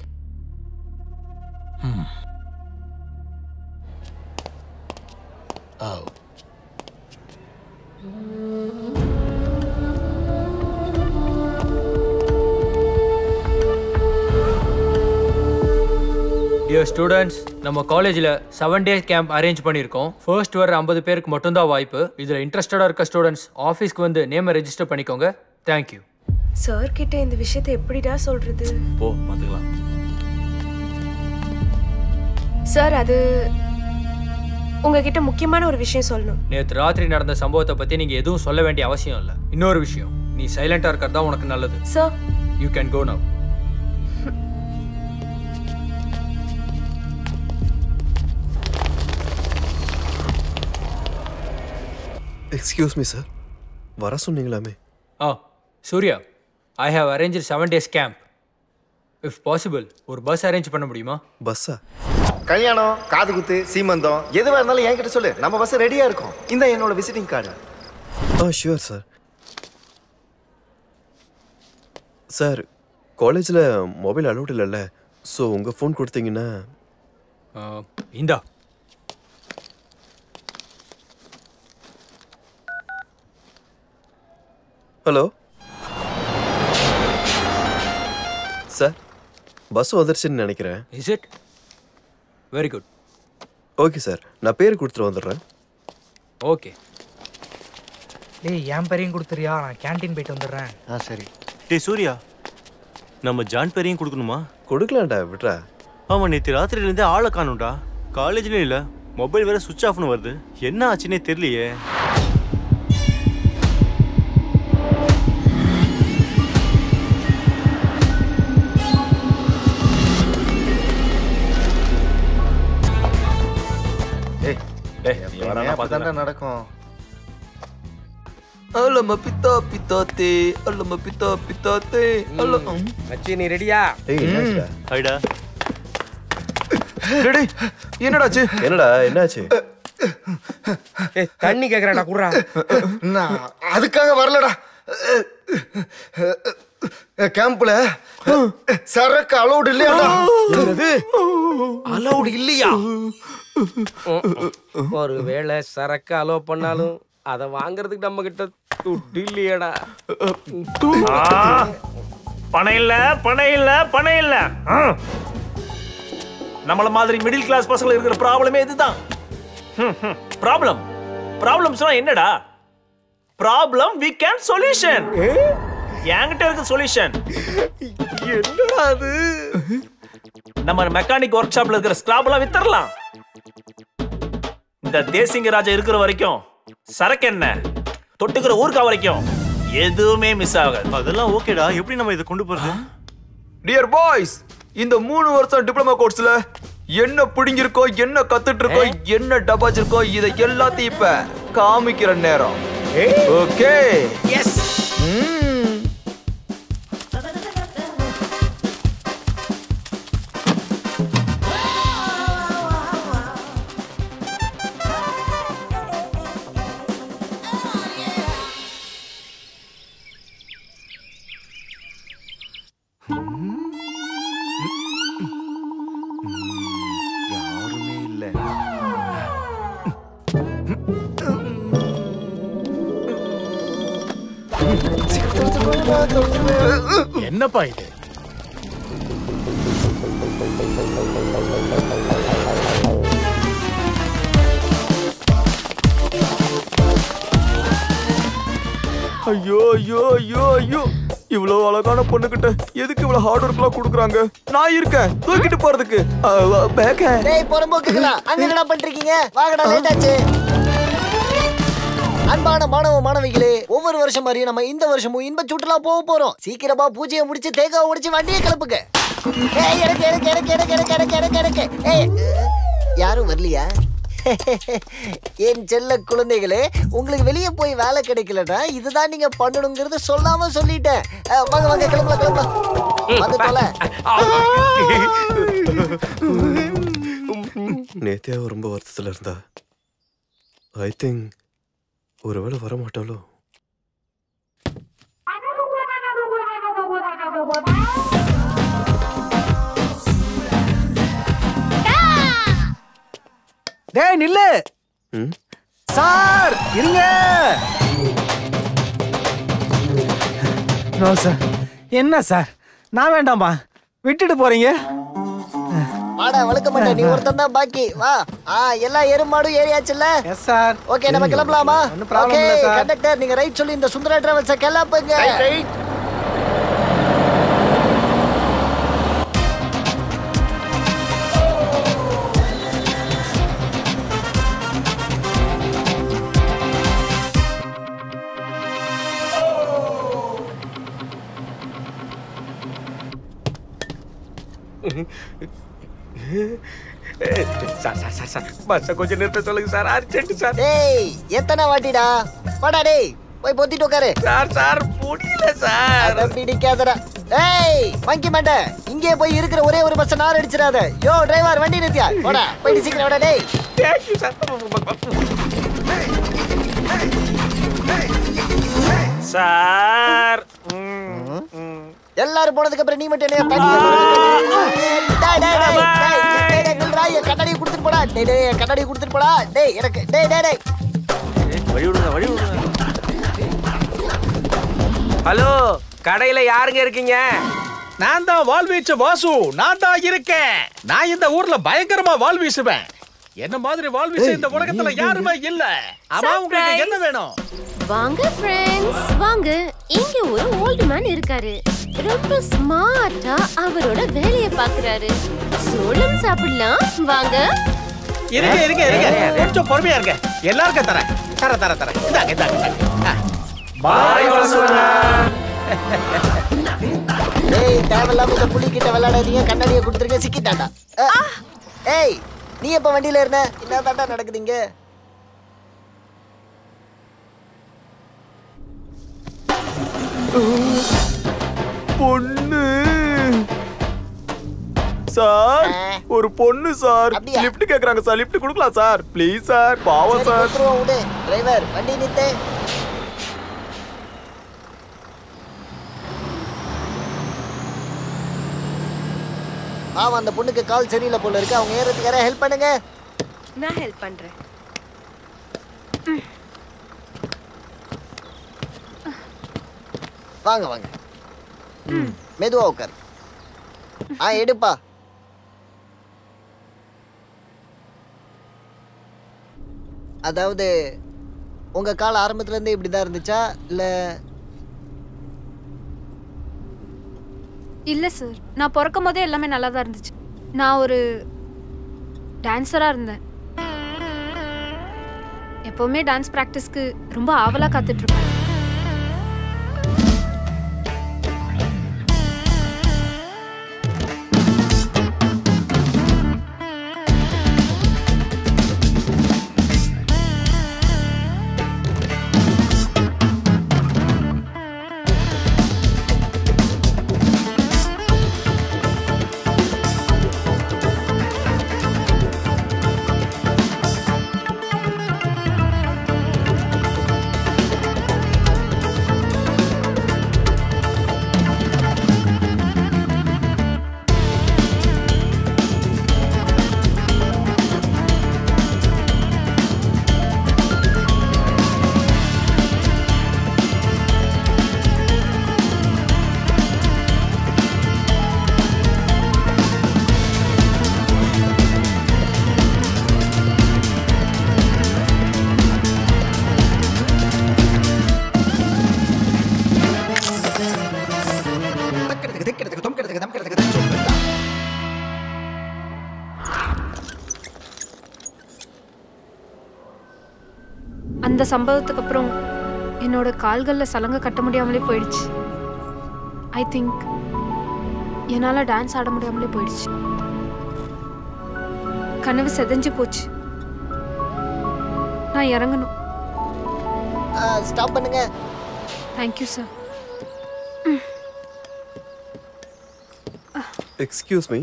டியர் ஸ்டூடெண்ட்ஸ், நம்ம காலேஜில் 7 days கேம்ப் அரேஞ்ச் பண்ணியிருக்கோம். ஃபர்ஸ்ட் வர 50 பேருக்கு மட்டும்தான் வாய்ப்பு. இதில் இன்ட்ரெஸ்டடாக இருக்க ஸ்டூடெண்ட்ஸ் ஆஃபீஸ்க்கு வந்து நேமை ரெஜிஸ்டர் பண்ணிக்கோங்க. தேங்க்யூ. சார் கிட்ட இந்த விஷயத்தை எப்படிடா சொல்றது? போ பார்த்துக்கலாம். சார் அது உங்ககிட்ட முக்கியமான ஒரு விஷயம் சொல்லணும். நேற்று ராத்திரி நடந்த சம்பவத்தை பற்றி நீங்கள் எதுவும் சொல்ல வேண்டிய அவசியம் இல்லை. இன்னொரு விஷயம், நீ சைலண்டாக இருக்கிறது தான் உனக்கு நல்லது. Sir you can go now. Excuse me sir, வர சொன்னீங்களாமே. Surya, I have arrange 7 days camp. If possible ஒரு பஸ் அரேஞ்ச் பண்ண முடியுமா? பஸ்ஸா? கல்யாணம், காது குத்து, சீமந்தம் எதுவாக இருந்தாலும் என்கிட்ட சொல்லு. நம்ம பஸ் ரெடியாக இருக்கும். இந்த என்னோட visiting card. Sure sir. Sir காலேஜில் மொபைல் அலோட் இல்லைல்ல, ஸோ உங்கள் ஃபோன் கொடுத்தீங்கன்னா. இந்தா. ஹலோ சார், பஸ் வந்துருச்சுன்னு நினைக்கிறேன். Is it? Very good. Okay sir, நான் பேர் கொடுத்துட்டு வந்துடுறேன். ஓகே. டேய் என் பேரையும் கொடுத்துறியா? நான் கேண்டீன் போயிட்டு வந்துடுறேன். சரி. டேய் சூர்யா, நம்ம ஜான் பேரையும் கொடுக்கணுமா? கொடுக்கலாம்டா, விட்றா. ஆமாம், நேற்று ராத்திரிலேருந்தே ஆளை காணும்டா. காலேஜ்லேயும் இல்லை, மொபைல் வேற சுவிட்ச் ஆஃப்னு வருது. என்ன ஆச்சுன்னே தெரியலையே. நடக்கும். அல்லம பித்தா பித்தாத்தே, அல்லம பித்தா பித்தாத்தே, அல்லம். மச்சி நீ ரெடியா? ஹைடா. டேய் என்னடாச்சு? என்னடா என்னாச்சு? தண்ணி கேக்குறேன்டா குடுறா. நான் அதுக்காக வரலடா. கேம்ப்ல சரக்கு அலௌட் இல்லையாடா? என்னது அலௌட் இல்லையா? ஒருவேளை சரக்கு அலோ பண்ணாலும் அதை வாங்குறதுக்கு நம்ம கிட்ட துட்டு இல்லையடா. பணம் இல்ல பணம் இல்ல பணம் இல்ல. நம்மள மாதிரி மிடில் கிளாஸ் பசங்க இருக்கிற ப்ராப்ளமே இதுதான். ப்ராப்ளம் ப்ராப்ளம்ஸ்னா என்னடா? Problem we can solution. என்கிட்ட இருக்க சொல்யூஷன் என்னடா அது? நம்ம மெக்கானிக் ஒர்க் ஷாப்ல இருக்கிற ஸ்கிராப் எல்லாம் வித்தரலாம். இந்த தேசிங்க ராஜா இருக்கிற வரைக்கும் சரக்கு என்ன தொட்டுக்கிற ஊர்க்கா வரைக்கும் எதுவுமே மிஸ் ஆகாது. அதெல்லாம் ஓகேடா. எப்படி நம்ம இதை கொண்டு போறது? டியர் பாய்ஸ், இந்த 3 வருஷம் டிப்ளமா கோர்ஸ்ல என்ன பிடிங்கிருக்கோ, என்ன கத்துட்டு இருக்கோ, என்ன டபாச்சு இருக்கோ, இதை எல்லாத்தையும் இப்ப காமிக்கிற நேரம். Okay yes. யாருமே இல்ல. என்னப்பா இது? ஐயோ ஐயோ ஐயோ ஐயோ, இவ்வளவு அழகான பொண்ணுகிட்ட எதுக்கு இவ்வளவு ஹார்ட் ஒர்க்லாம் கொடுக்குறாங்க? நான் இருக்கேன் தூக்கிட்டு போறதுக்கு. டேய் பொறம்போக்குங்களா, அங்க என்னடா பண்றீங்க? வாங்கடா, லேட் ஆச்சு. அன்பான மாணவ மாணவிகளே, ஒவ்வொரு வருஷம் மாதிரியும் நம்ம இந்த வருஷமும் இன்ப சுற்றுலா போக போறோம். சீக்கிரமா பூஜையை முடிச்சு தேங்காய் உடைச்சு வண்டியை கிளப்புங்க. ஏய் எனக்கு எனக்கு எனக்கு எனக்கு எனக்கு எனக்கு எனக்கு எனக்கு ஏய் யாரும் வரலையா? என் செல்ல குழந்தைகளே, உங்களுக்கு வெளியே போய் வேலை கிடைக்கலன்னா இதுதான் நீங்க பண்ணணுங்கிறது சொல்லாம சொல்லிட்டேன். வாங்க வாங்க கிளம்பலாம் கிளம்பலாம். வந்து தொலை. நேத்தியா ரொம்ப வருத்தத்துல இருந்தா. ஐ திங்க் ஒருவேளை வர மாட்டாளோ. டேய் நில்லு சார், இருங்க. No sir. என்ன சார், நான் வேண்டாமா? விட்டுட்டு போறீங்க? வாடா, வளர்க்க மாட்டேன். நீ ஒருத்தன் தான் பாக்கி. வா. எல்லா எருமாடும் ஏறியாச்சுல்ல? Yes sir. ஓகே, நம்ம கிளம்பலாமா? ஓகே கண்டக்டர், நீங்க ரைட் சொல்லி இந்த சுந்தரா டிராவல்ஸை கிளப்புங்க. Right. Sir sir sir sir பஸ்ஸை கொஞ்சம் நிறுத்த சொல்லுங்க சார், அர்ஜென்ட் சார். டேய் எத்தனை வாட்டிடா? வாடா டேய், போய் பொத்திட்டு உட்காரு. சார் சார் முடியல சார். அத பிடிக்காதடா. டேய் மங்கி மண்டை, இங்கே போய் இருக்கிற ஒரே ஒரு பஸ் நார் அடிச்சிராத. யோ டிரைவர், வண்டி நிறுத்தியா? போடா, போய் சீக்கிரம் வாடா டேய். Thank you sir. சார் எல்லாரும் போனதுக்கு அப்புறம் நீ மட்டும் என்ன தனியா? டேய் டேய் டேய் டேய் நில்றாய், கண்ணாடி கொடுத்துட்டு போடா. டேய் டேய் கண்ணாடி கொடுத்துட்டு போடா. டேய் எனக்கு டேய் டேய் டேய் வழி விடுங்க வழி விடுங்க. ஹலோ, கடையில யாருங்க இருக்கீங்க? நான் தான் வால் வீச்ச வாசு. நான் தான் இருக்கேன். நான் இந்த ஊர்ல பயங்கரமா வால் வீசுவேன். என்ன மாதிரி வால் வீச இந்த உலகத்துல யாருமே இல்ல. ஆமா, உங்களுக்கு என்ன வேணும்? வாங்க ஃப்ரெண்ட்ஸ், வாங்க. இங்க ஒரு ஓல்ட் மேன் இருக்காரு. ரொம்ப ஸ்மார்ட்டா அவரோட வேலையை பாக்குறாரு. சோளம் சாப்பிடலாம் வாங்க. இருங்க இருங்க இருங்க, கொஞ்சம் பொறுமையா இருங்க. எல்லாருக்கும் தரேன் தரேன் தரேன் தரேன். இந்தாங்க இந்தாங்க. பாய் வாசுண்ணா. டேய் தேவையில்லாம இந்த புலி கிட்ட விளையாடாதீங்க. கண்ணாடியை கொடுத்துருங்க, சிக்கிட்டாண்டா. ஏய் நீ எப்ப வண்டியில இருந்த? என்ன தாண்டா நடக்குதுங்க? பொண்ணு சார் ஒரு பொண்ணு சார் லிஃப்ட் கேக்குறாங்க சார் லிஃப்ட் கொடுக்கலாம் சார் ப்ளீஸ் சார் பாவம் சார் டிரைவர் வண்டி நிறுத்து பாவம் அந்த பொண்ணுக்கு கால் சரியில்லை போல இருக்கு அவங்க ஏறதுக்கு யாரா ஹெல்ப் பண்ணுங்க நான் ஹெல்ப் பண்றேன் வாங்க வாங்க மெதுவா உட்கார் எடுப்பா அதாவது உங்க கால் ஆரம்பத்துல இருந்தே இப்படிதான் இருந்துச்சா இல்ல சார் நான் பிறக்கும் போதே எல்லாமே நல்லா தான் இருந்துச்சு நான் ஒரு டான்ஸரா இருந்தேன் எப்பவுமே டான்ஸ் பிராக்டிஸ்க்கு ரொம்ப ஆவலா காத்துட்டு இருப்பேன் அந்த சம்பவத்துக்கு அப்புறம் என்னோட கால்களில் சலங்கை கட்ட முடியாமலே போயிடுச்சு ஐ திங்க் என்னால் டான்ஸ் ஆட முடியாமலே போயிடுச்சு கனவு செதஞ்சு போச்சு நான் இறங்கணும் ஸ்டாப் பண்ணுங்க தேங்க்யூ சார் எக்ஸ்கியூஸ் மீ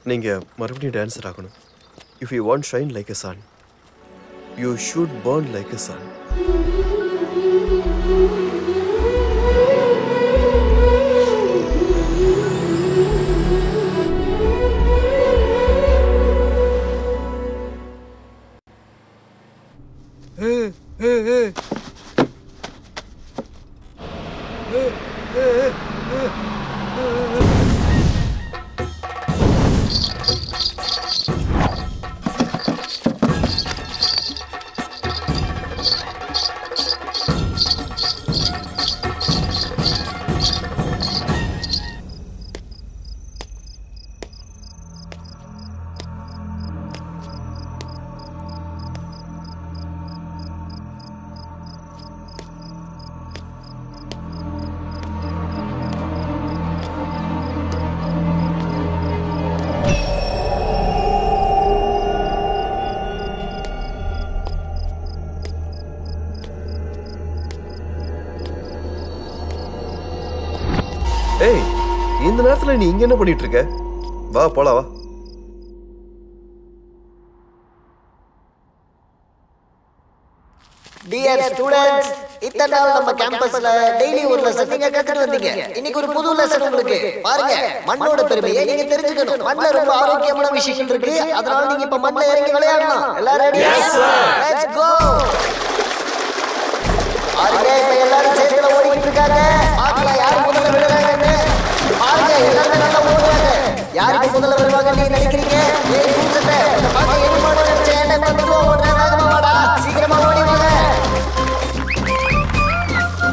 நீங்கள் மறுபடியும் டான்ஸர் ஆகணும் if you want shine like a Sun you should burn like a sun. ஏய் இந்த நேரத்துல நீ இங்க என்ன பண்ணிட்டு இருக்க வா போலாம் வா டியர் ஸ்டூடண்ட்ஸ் இத்தனை நாள் நம்ம கேம்பஸ்ல டெய்லி ஒரு லெசன் நீங்க கத்துட்டு வந்தீங்க இன்னைக்கு ஒரு புது லெசன் உங்களுக்கு பாருங்க மண்ணோட பெருமையை நீங்க தெரிஞ்சுக்கணும் மண்ணுல ரொம்ப ஆரோக்கியமான விஷயங்கள் இருக்கு அதனால நீங்க இப்ப மண்ணுல இறங்கி விளையாடலாம் எல்லாரும் ரெடி லெட்ஸ் கோ பாருங்க இப்ப எல்லாரும் சேர்த்துல ஓடிட்டு இருக்காங்க பாக்கலாம் யார் முதல்ல விளையாடுறாங்கன்னு பாருங்க எல்லாரும் நல்லா ஓடுறாங்க யாருக்கு முதல்ல வருவாங்க நீங்க நினைக்கிறீங்க ஏய் கூச்சத்தை பாக்க எனிமோட நினைச்சேன் என்ன மெதுவா ஓடுறேன் வேகமா வாடா சீக்கிரமா ஓடி வாங்க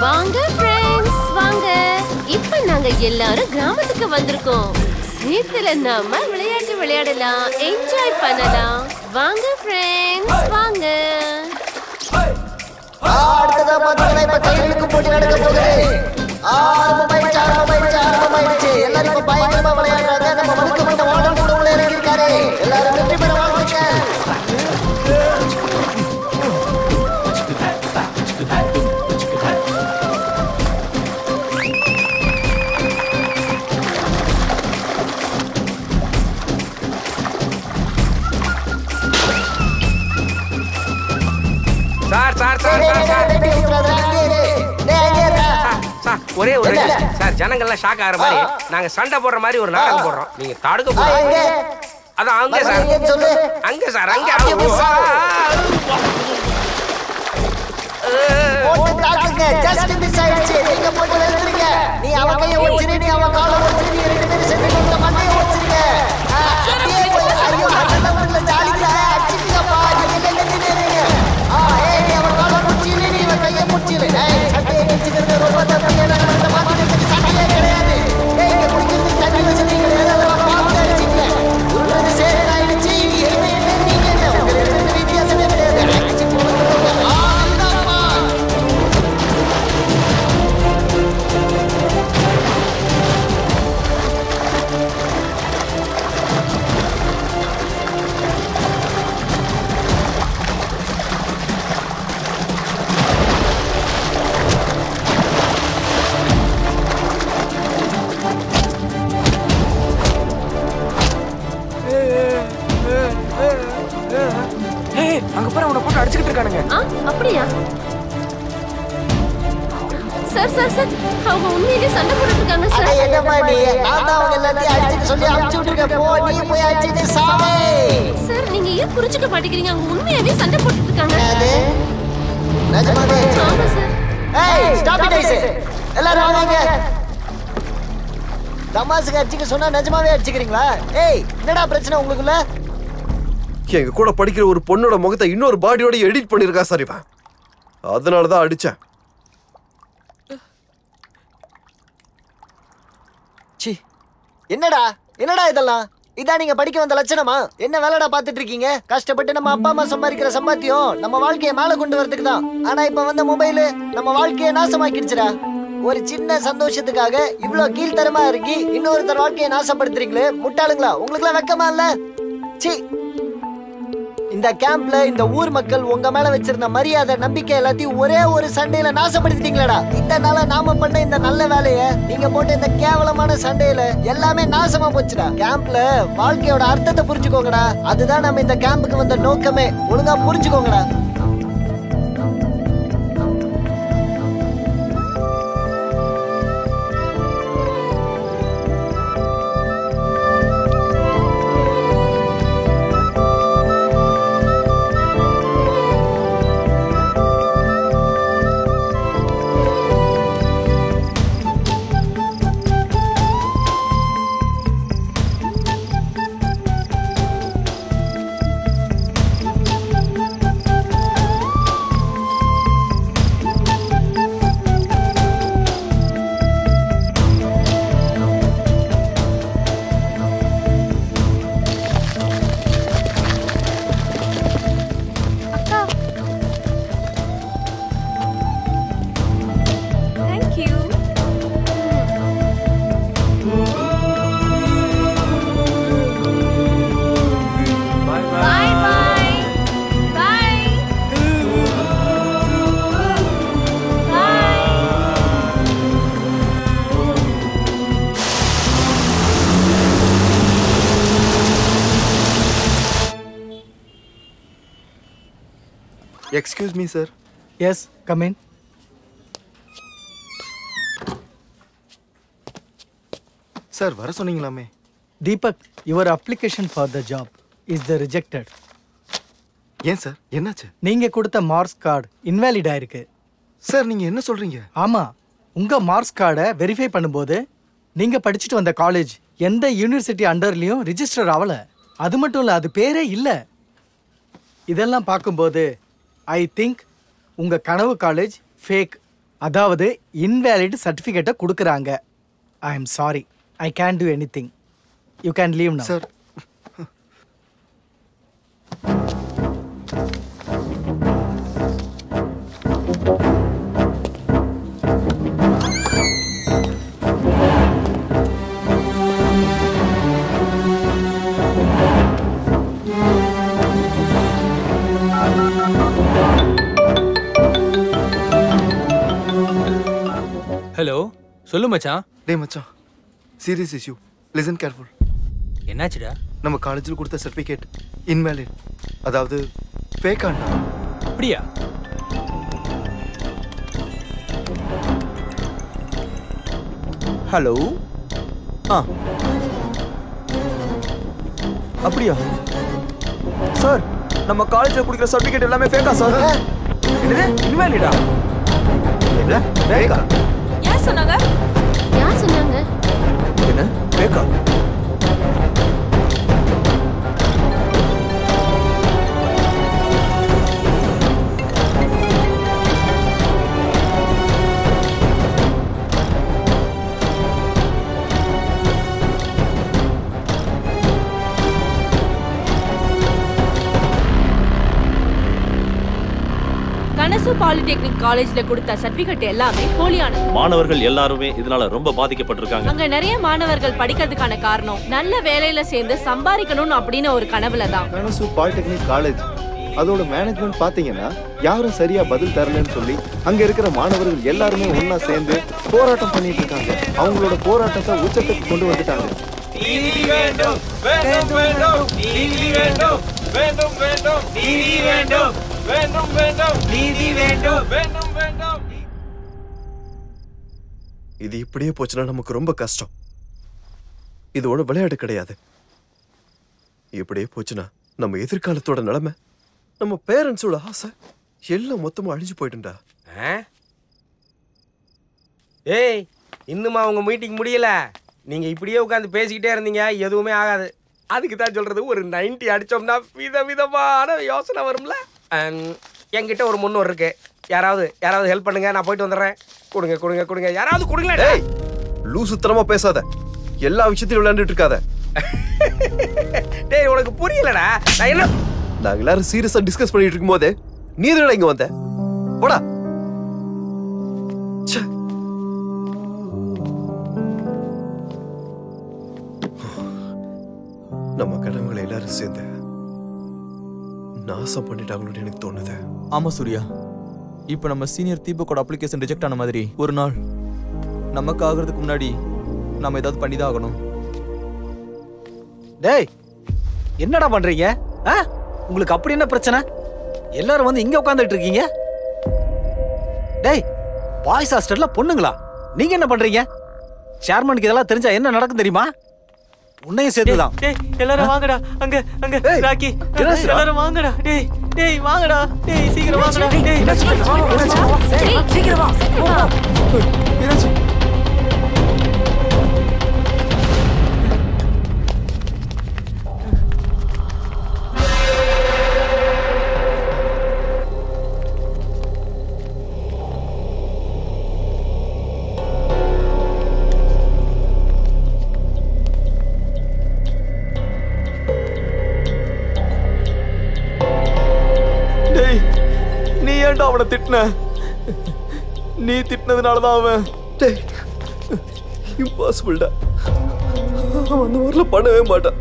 வாங்க ஃப்ரெண்ட்ஸ் வாங்க இப்போ நாங்க எல்லாரும் கிராமத்துக்கு வந்திருக்கோம் சேத்துல நாம விளையாட்டு விளையாடலாம் என்ஜாய் பண்ணலாம் வாங்க ஃப்ரெண்ட்ஸ் வாங்க அடுத்ததா பாத்தீங்கன்னா இப்ப கைகளுக்கு போட்டி நடக்க போகுது ஆரம்பமாயிடுச்சு எல்லாரும் இப்ப பயங்கரமா விளையாடுறாங்க நம்ம மறுக்கப்பட்ட வார்டன் கூட உள்ள இறங்கி இருக்காரு எல்லாரும் வெற்றி பெற வாழ்த்துக்கள் ஒரே ஒரு சார் ஜனங்கள்லாம் ஷாக் ஆகிற மாதிரி நாங்க சண்டை போடுற மாதிரி ஒரு நாடகம் போடுறோம். நீங்க தடுக்க போறீங்க. அதான் அங்க சார் அங்க சார் அங்க போட்டு தாக்குங்க. ஜஸ்ட் மிஸ் ஆயிடுச்சு. நீங்க போட்டு வெல்றீங்க. நீ அவ கையை ஒடிச்சிரு, நீ அவ காலை ஒடிச்சிரு, நீ ரெண்டு பேரும் சேர்ந்து கொண்டு மண்டையை ஒடிச்சிருங்க. ஐயோ நல்ல முறையில் ஜாலிங்க. அடிச்சுங்கப்பா. ஏய் நீ அவ காலை ஒடிச்சிரு, நீ அவ கையை ஒடிச்சிரு. ஏய் சண்டையை நிறுத்திக்கிறது ரொம்ப தப்பு. இந்த மாதிரி சண்டையே கிடையாது. ஏய் இங்க குடிக்கிறது தண்ணி வசதி கிடையாது. அதெல்லாம் பார்த்து அடிச்சிங்க. உருளது சேர ஆயிடுச்சு. நீ என்ன நீங்க உங்க ரெண்டு வித்தியாசமே கிடையாது. அடிச்சு போடுங்க. அங்க பாரு அவனை போட்டு அடிச்சுக்கிட்டு இருக்கானுங்க. அப்படியா சார் சார் சார் அவங்க உண்மையிலேயே சண்டை போட்டுட்டு இருக்காங்க சார். அட என்னம்மா நீ நான் தான் அவங்க எல்லாத்தையும் அடிச்சு சொல்லி அடிச்சு விட்டுருக்க. போ நீ போய் அடிச்சிட்டு சாவே. சார் நீங்க ஏன் புரிஞ்சுக்க மாட்டேங்கிறீங்க? அவங்க உண்மையாவே சண்டை போட்டுட்டு இருக்காங்க. நிஜமாவே ஆமா சார். ஏய் ஸ்டாப் இட் ஐஸ். எல்லாரும் வாங்க. தமாசுக்கு அடிச்சுக்க சொன்னா நிஜமாவே அடிச்சுக்கிறீங்களா? ஏய் என்னடா பிரச்சனை உங்களுக்குள்ள? எங்க கூட படிக்கிற ஒரு பொண்ணோட முகத்தை இன்னொரு பாடியோட எடிட் பண்ணிருக்கா சார் இவன். அதனாலதான் அடிச்சேன். என்னடா என்னடா இதெல்லாம்? இதான் நீங்க படிக்க வந்த லட்சணமா? என்ன வேலைடா பாத்துட்டு இருக்கீங்க? கஷ்டப்பட்டு நம்ம அப்பா அம்மா சம்பாதிக்கிற சம்பாத்தியம் நம்ம வாழ்க்கையை மேல கொண்டு வரதுக்கு தான். ஆனா இப்ப வந்த மொபைல் நம்ம வாழ்க்கையை நாசமாக்கிடுச்சுடா. ஒரு சின்ன சந்தோஷத்துக்காக இவ்ளோ கீழ்த்தரமா இருக்கி இன்னொருத்தர் வாழ்க்கையை நாசப்படுத்துறீங்களே முட்டாளுங்களா? உங்களுக்கு எல்லாம் வெக்கமா இல்ல? சீ. இந்த கேம்ப்ல இந்த ஊர் மக்கள் உங்க மேல வச்சிருந்த மரியாதை நம்பிக்கை எல்லாத்தையும் ஒரே ஒரு சண்டையில நாசப்படுத்திட்டீங்களா? இத்தனை நாளா நாம பண்ண இந்த நல்ல வேலைய நீங்க போட்ட இந்த கேவலமான சண்டையில எல்லாமே நாசமா போச்சுடா. கேம்ப்ல வாழ்க்கையோட அர்த்தத்தை புரிஞ்சுக்கோங்கடா. அதுதான் நம்ம இந்த கேம்புக்கு வந்த நோக்கமே. ஒழுங்கா புரிஞ்சுக்கோங்கடா. Excuse me, sir. Yes, come in. Sir, வர சொன்னீங்களாமே. Deepak, your application for the job is the rejected. ஏன் சார்? என்னாச்சு? நீங்க கொடுத்த மார்க்ஸ் கார்டு இன்வாலிட் ஆயிருக்கு. சார், நீங்க என்ன சொல்றீங்க? ஆமா. உங்க மார்க்ஸ் கார்டை வெரிஃபை பண்ணும்போது நீங்க படிச்சுட்டு வந்த காலேஜ் எந்த யூனிவர்சிட்டி அண்டர்லயும் ரிஜிஸ்டர் ஆகல. அது மட்டும் இல்ல, அது பேரே இல்ல. இதெல்லாம் பார்க்கும்போது ஐ திங்க் உங்க கனவு காலேஜ் ஃபேக், அதாவது இன்வேலிட் சர்டிஃபிகேட்டை கொடுக்குறாங்க. I am sorry, I can do anything. You can leave now. Sir, hello, சொல்லு மச்சான். டேய் மச்சான், சீரியஸ் இஷ்யூ. Listen careful. என்னாச்சுடா? நம்ம காலேஜில் கொடுத்த சர்டிஃபிகேட் இன்வேலிட், அதாவது ஃபேக் ஆண்டா. அப்படியா? ஹலோ. அப்படியா சார்? நம்ம காலேஜ்ல குடிக்கிற சர்டிபிகேட் எல்லாமே ஃபேக்கா சார்? என்னது இன்வாலிடா? என்ன ஃபேக்கா? யார் சொன்னாங்க? யார் சொன்னாங்க? என்ன ஃபேக்கா? கனசு பாலிடெக்னிக் காலேஜ்ல கொடுத்த சர்டிபிகேட் எல்லாமே போலியானது. மாணவர்கள் எல்லாருமே இதனால ரொம்ப பாதிக்கப்பட்டிருக்காங்க. அங்க நிறைய மாணவர்கள் படிக்கிறதுக்கான காரணம் நல்ல வேலையில சேர்ந்து சம்பாதிக்கணும் அப்படின்னு ஒரு கனவுல தான். கனசு பாலிடெக்னிக் காலேஜ் அதோட மேனேஜ்மெண்ட் பாத்தீங்கன்னா யாரும் சரியா பதில் தரலன்னு சொல்லி அங்க இருக்கிற மாணவர்கள் எல்லாருமே ஒன்னா சேர்ந்து போராட்டம் பண்ணிட்டு இருக்காங்க. அவங்களோட போராட்டத்தை உச்சத்துக்கு கொண்டு வந்துட்டாங்க. நீதி வேண்டும், வேண்டும் வேண்டும், நீதி வேண்டும், வேண்டும் வேண்டும், நீதி வேண்டும், வேண்டும் வேண்டும், நீதி வேண்டும், வேண்டும் வேண்டும். இது இப்படியே போச்சுன்னா நமக்கு ரொம்ப கஷ்டம். இது ஒன்றும் விளையாட்டு கிடையாது. இப்படியே போச்சுன்னா நம்ம எதிர்காலத்தோட நிலைமை, நம்ம பேரண்ட்ஸோட ஆசை எல்லாம் மொத்தமா அழிஞ்சு போயிட்டுண்டா. ஏய், இன்னுமா உங்க மீட்டிங் முடியல? நீங்க இப்படியே உட்காந்து பேசிக்கிட்டே இருந்தீங்க, எதுவுமே ஆகாது. அதுக்கு தான் சொல்றது, ஒரு 90 அடிச்சோம்னா விதவிதமான யோசனை வரும்ல. என்கிட்ட ஒரு 300 இருக்கு. யாராவது ஹெல்ப் பண்ணுங்க, நான் போயிட்டு வந்துடுறேன். கொடுங்க கொடுங்க கொடுங்க, யாராவது கொடுங்களேன். டேய், லூசுத்தனமா பேசாத, எல்லா விஷயத்திலும் விளையாண்டுட்டு இருக்காத. டேய், உனக்கு புரியலடா. நான் என்ன, நாங்க எல்லாரும் சீரியஸா டிஸ்கஸ் பண்ணிட்டு இருக்கும்போது நீ எதுல இங்க வந்த? போடா. நம்ம கடவுளை எல்லாரும் சேர்ந்து நாசம் பண்ணிட்டாங்களோன்னு எனக்கு தோணுது. ஆமா சூர்யா, இப்போ நம்ம சீனியர் தீபக்கோட அப்ளிகேஷன் ரிஜெக்ட் ஆன மாதிரி ஒரு நாள் நமக்கு ஆகுறதுக்கு முன்னாடி நம்ம ஏதாவது பண்ணி தான் ஆகணும். டேய், என்னடா பண்றீங்க? உங்களுக்கு அப்படி என்ன பிரச்சனை? எல்லாரும் வந்து இங்க உட்கார்ந்துட்டு இருக்கீங்க. டேய், பாய்ஸ் ஹாஸ்டல்ல பொண்ணுங்களா? நீங்க என்ன பண்றீங்க? சேர்மனுக்கு இதெல்லாம் தெரிஞ்சா என்ன நடக்கும் தெரியுமா? உன்னையும் சேர்த்துதான். டேய், எல்லாரும் வாங்கடா. அங்க அங்க ராக்கி, எல்லாரும் வாங்கடா. டேய் டேய் வாங்கடா. டேய் சீக்கிரம் வாங்கடா. டேய் சீக்கிரம் வா. அவனை திட்டின, நீ திட்டினதுனாலதான் அவன். இம்பாசிபிள்டா, அவன் அந்த மாதிரில பண்ணவே மாட்டான்.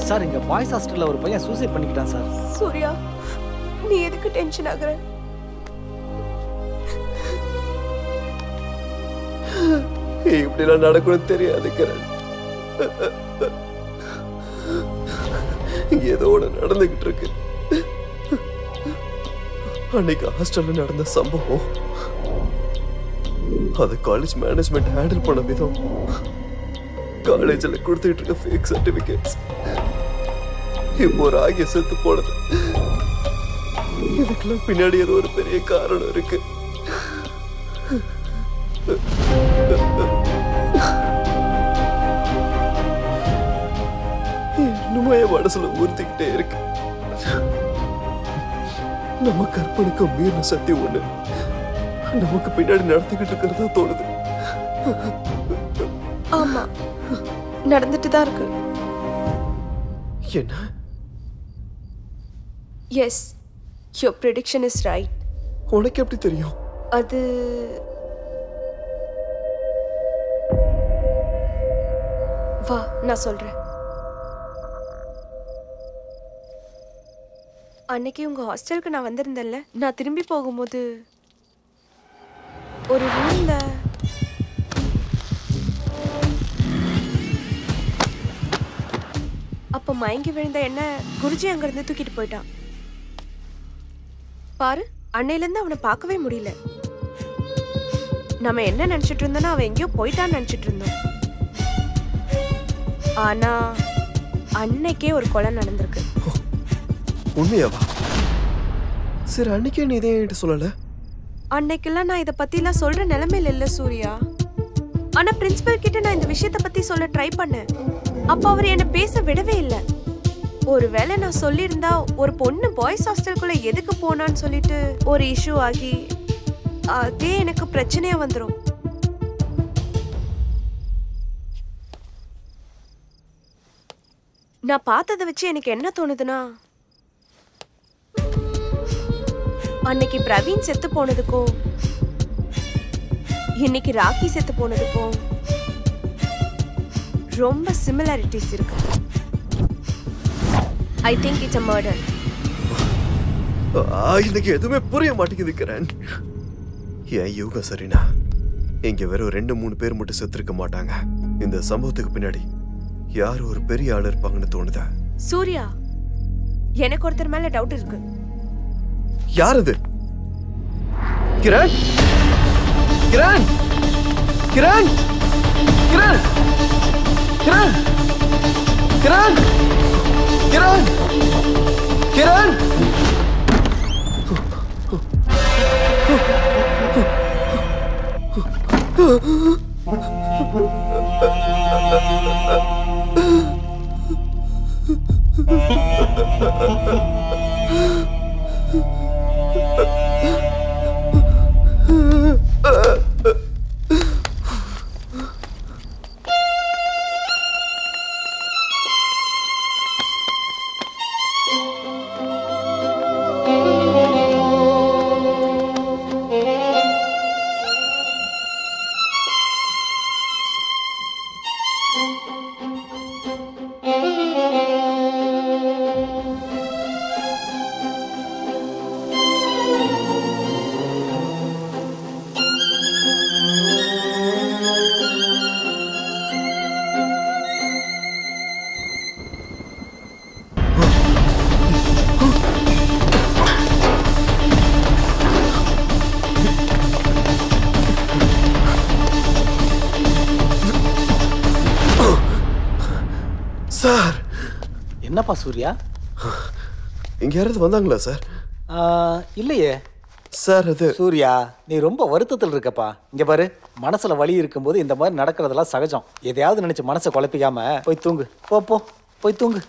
சார், இங்க பாய்ஸ் ஹாஸ்டல்ல ஒரு பையன் சூசைட் பண்ணிக்கிட்டான் சார். சூர்யா, நீ எதுக்கு டென்ஷன் ஆகுற? இப்படிலாம் நடக்கணும்னு தெரியாது கிரண். ஏதோ ஒன்று நடந்துகிட்டு இருக்கு. அன்னைக்கு ஹாஸ்டல்ல நடந்த சம்பவம், அது காலேஜ் மேனேஜ்மெண்ட் ஹேண்டில் பண்ண விதம், காலேஜில் கொடுத்துட்டு இருக்க ஃபேக் சர்டிபிகேட்ஸ், இப்போ ஒரு ஆகிய செத்து போனது, இதுக்கெல்லாம் பின்னாடி ஏதோ ஒரு பெரிய காரணம் இருக்கு. இன்னுமே மனசுல ஊர்த்திக்கிட்டே இருக்கு. நம்ம கற்பனைக்கு மீறின சத்தியம் ஒண்ணு நமக்கு பின்னாடி நடத்திக்கிட்டு இருக்கிறதா தோணுது. ஆமா, நடந்துட்டு தான் இருக்கு. என்ன? Yes, your prediction is right. உனக்கு எப்படி தெரியும்? அது வா, நான் சொல்றேன். அன்னைக்கு உங்க ஹாஸ்டலுக்கு நான் வந்திருந்தேன்ல, நான் திரும்பி போகும்போது ஒரு ரூம்ல அப்ப மயங்கி விழுந்த என்ன குருஜி அங்கிருந்து தூக்கிட்டு போயிட்டான். பாரு, அன்னையில இருந்து அவனை பார்க்கவே முடியல. நம்ம என்ன நினைச்சிட்டு இருந்தோம்னா அவன் எங்கேயோ போயிட்டான்னு நினைச்சிட்டு இருந்தோம். ஆனா அன்னைக்கே ஒரு கொலை நடந்திருக்கு. உண்மையாவா? சரி, அன்னைக்கே நீ இதே என்கிட்ட சொல்லல. அன்னைக்கெல்லாம் நான் இத பத்தி எல்லாம் சொல்ற நிலைமையில இல்ல சூர்யா. ஆனா பிரின்சிபல் கிட்ட நான் இந்த விஷயத்த பத்தி சொல்ல ட்ரை பண்ணேன். அப்ப அவர் என்ன பேச விடவே இல்ல. ஒருவேளை நான் சொல்லியிருந்தா ஒரு பொண்ணு பாய்ஸ் ஹாஸ்டலுக்குள்ள எதுக்கு போனான்னு சொல்லிட்டு ஒரு இஷ்யூ ஆகி அதே எனக்கு பிரச்சனையா வந்துரும். நான் பார்த்ததை வச்சு எனக்கு என்ன தோணுதுன்னா, அன்னைக்கு பிரவீன் செத்து போனதுக்கும் இன்னைக்கு ராக்கி செத்து போனதுக்கும் ரொம்ப சிமிலாரிட்டிஸ் இருக்கு. I think it's a murder. எனக்கு எதுவுமே புரிய மாட்டேங்குது கிரண். ஏன் யோகா சரினா இங்க வெறும் 2-3 பேர் மட்டும் செத்துருக்க மாட்டாங்க. இந்த சம்பவத்துக்கு பின்னாடி யார் ஒரு பெரிய ஆள் இருப்பாங்கன்னு தோணுதா? சூர்யா, எனக்கு ஒருத்தர் மேல டவுட் இருக்கு. யார் அது? கிரண், கிரண், கிரண், கிரண், கிரண், கிரண், கிரண், கிரண். சார், என்னப்பா சூர்யா? இங்க யாராவது வந்தாங்களா சார்? இல்லையே சார். அது சூர்யா, நீ ரொம்ப வருத்தத்தில் இருக்கப்பா. இங்க பாரு, மனசுல வலி இருக்கும்போது இந்த மாதிரி நடக்கிறதெல்லாம் சகஜம். எதையாவது நினைச்சு மனசை குழப்பிக்காம போய் தூங்கு. போ போ, போய் தூங்கு.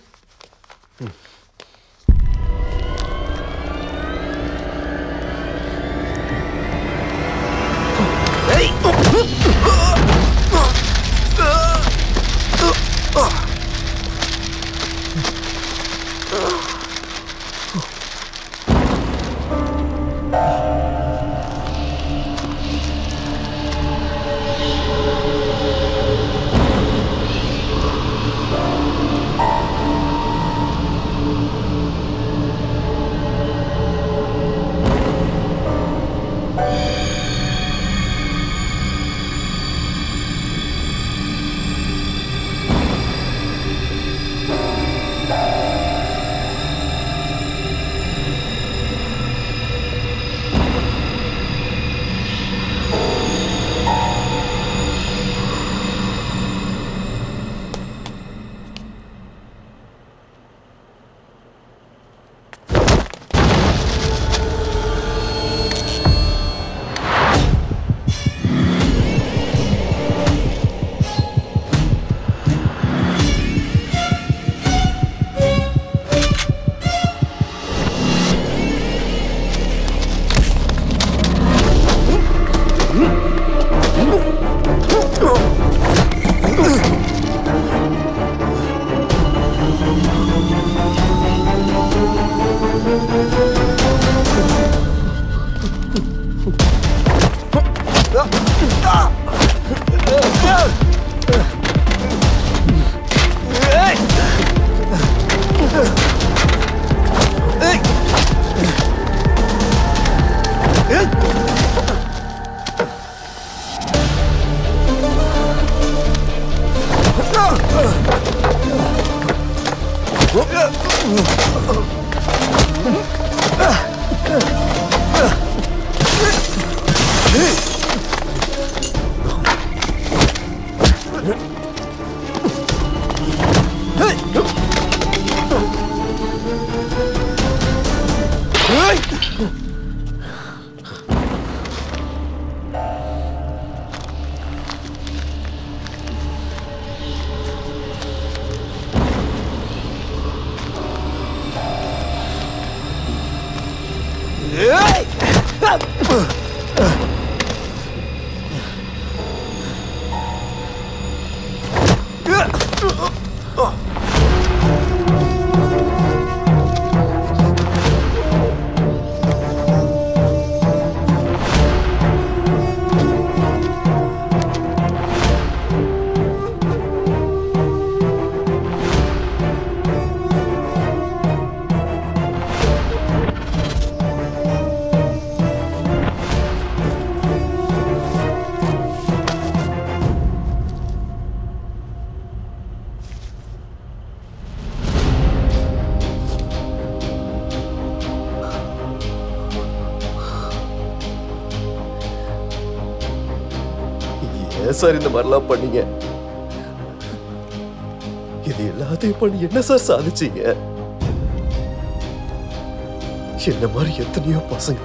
சார் இந்த மாதிரிலாம் பண்ணீங்க? இது எல்லாத்தையும் பண்ணி என்ன சார் சாதிச்சீங்க? என்ன மாதிரி எத்தனையோ பசங்க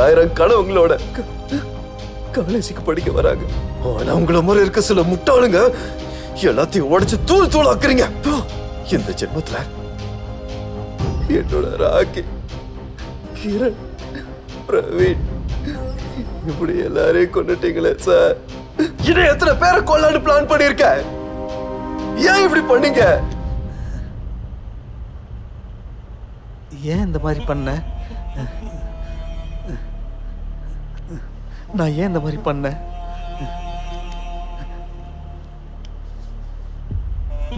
ஆயிரம் கனவுங்களோட காலேஜுக்கு படிக்க வராங்க. ஆனா உங்களை மாதிரி இருக்க சில முட்டாளுங்க எல்லாத்தையும் உடைச்சு தூள் தூள் ஆக்குறீங்க. இந்த ஜென்மத்துல என்னோட ராக்கி, கிரண், பிரவீன் இப்படி எல்லாரையும் கொண்டுட்டீங்களே சார். இன்னும் எத்தனை பேரை கொல்லான்னு பிளான் பண்ணிருக்க? ஏன் இப்படி பண்ணீங்க? ஏன் இந்த மாதிரி பண்ண? நான் ஏன் இந்த மாதிரி பண்ண?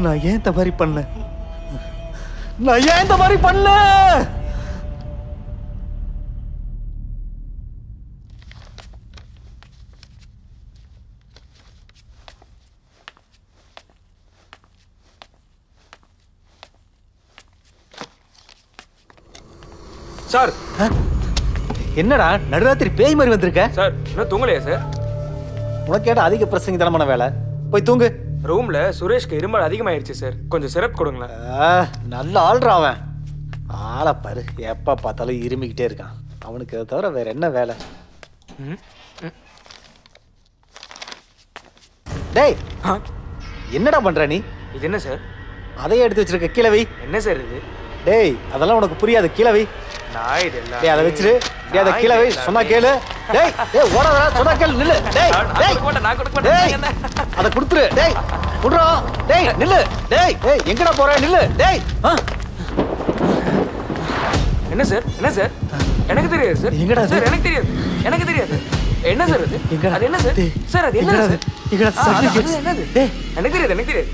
நான் ஏன் இந்த மாதிரி பண்ண? நான் ஏன் இந்த மாதிரி பண்ண? சார் என்னடா நடுராத்திரி பேய் மாதிரி வந்திருக்க? சார் இன்னும் தூங்கலையா சார்? உனக்கு கேட்ட அதிக பிரசங்க தனமான வேலை. போய் தூங்கு. ரூம்ல சுரேஷ்க்கு இருமல் அதிகமாயிருச்சு சார், கொஞ்சம் சிரப் கொடுங்களேன். நல்ல ஆள்றா அவன். ஆளை பாரு, எப்ப பார்த்தாலும் இருமிக்கிட்டே இருக்கான். அவனுக்கு அதை தவிர வேற என்ன வேலை? டேய் என்னடா பண்ற நீ? இது என்ன சார்? அதையே எடுத்து வச்சிருக்க, கீழே வை. என்ன சார் இது? டேய் அதெல்லாம் உனக்கு புரியாது, கீழே வை. நான் இதெல்லாம் டேய் அதை வச்சிரு. டேய் அதை கீழே வை, சொன்னா கேளு. டேய் டேய் ஓடாதடா, சொன்னா கேளு, நில்லு. டேய் டேய் நான் கொடுக்க மாட்டேன். அதை கொடுத்துரு. டேய் குடுறா. டேய் நில்லு. டேய் டேய் எங்கடா போற? நில்லு. டேய் என்ன சார்? என்ன சார்? எனக்கு தெரியாது சார். எங்கடா சார்? எனக்கு தெரியாது, எனக்கு தெரியாது. என்ன சார் அது? அது என்ன சார்? சார் அது என்ன சார்? எங்கடா சர்டிபிகேட்? என்னது? டேய் எனக்கு தெரியாது, எனக்கு தெரியாது,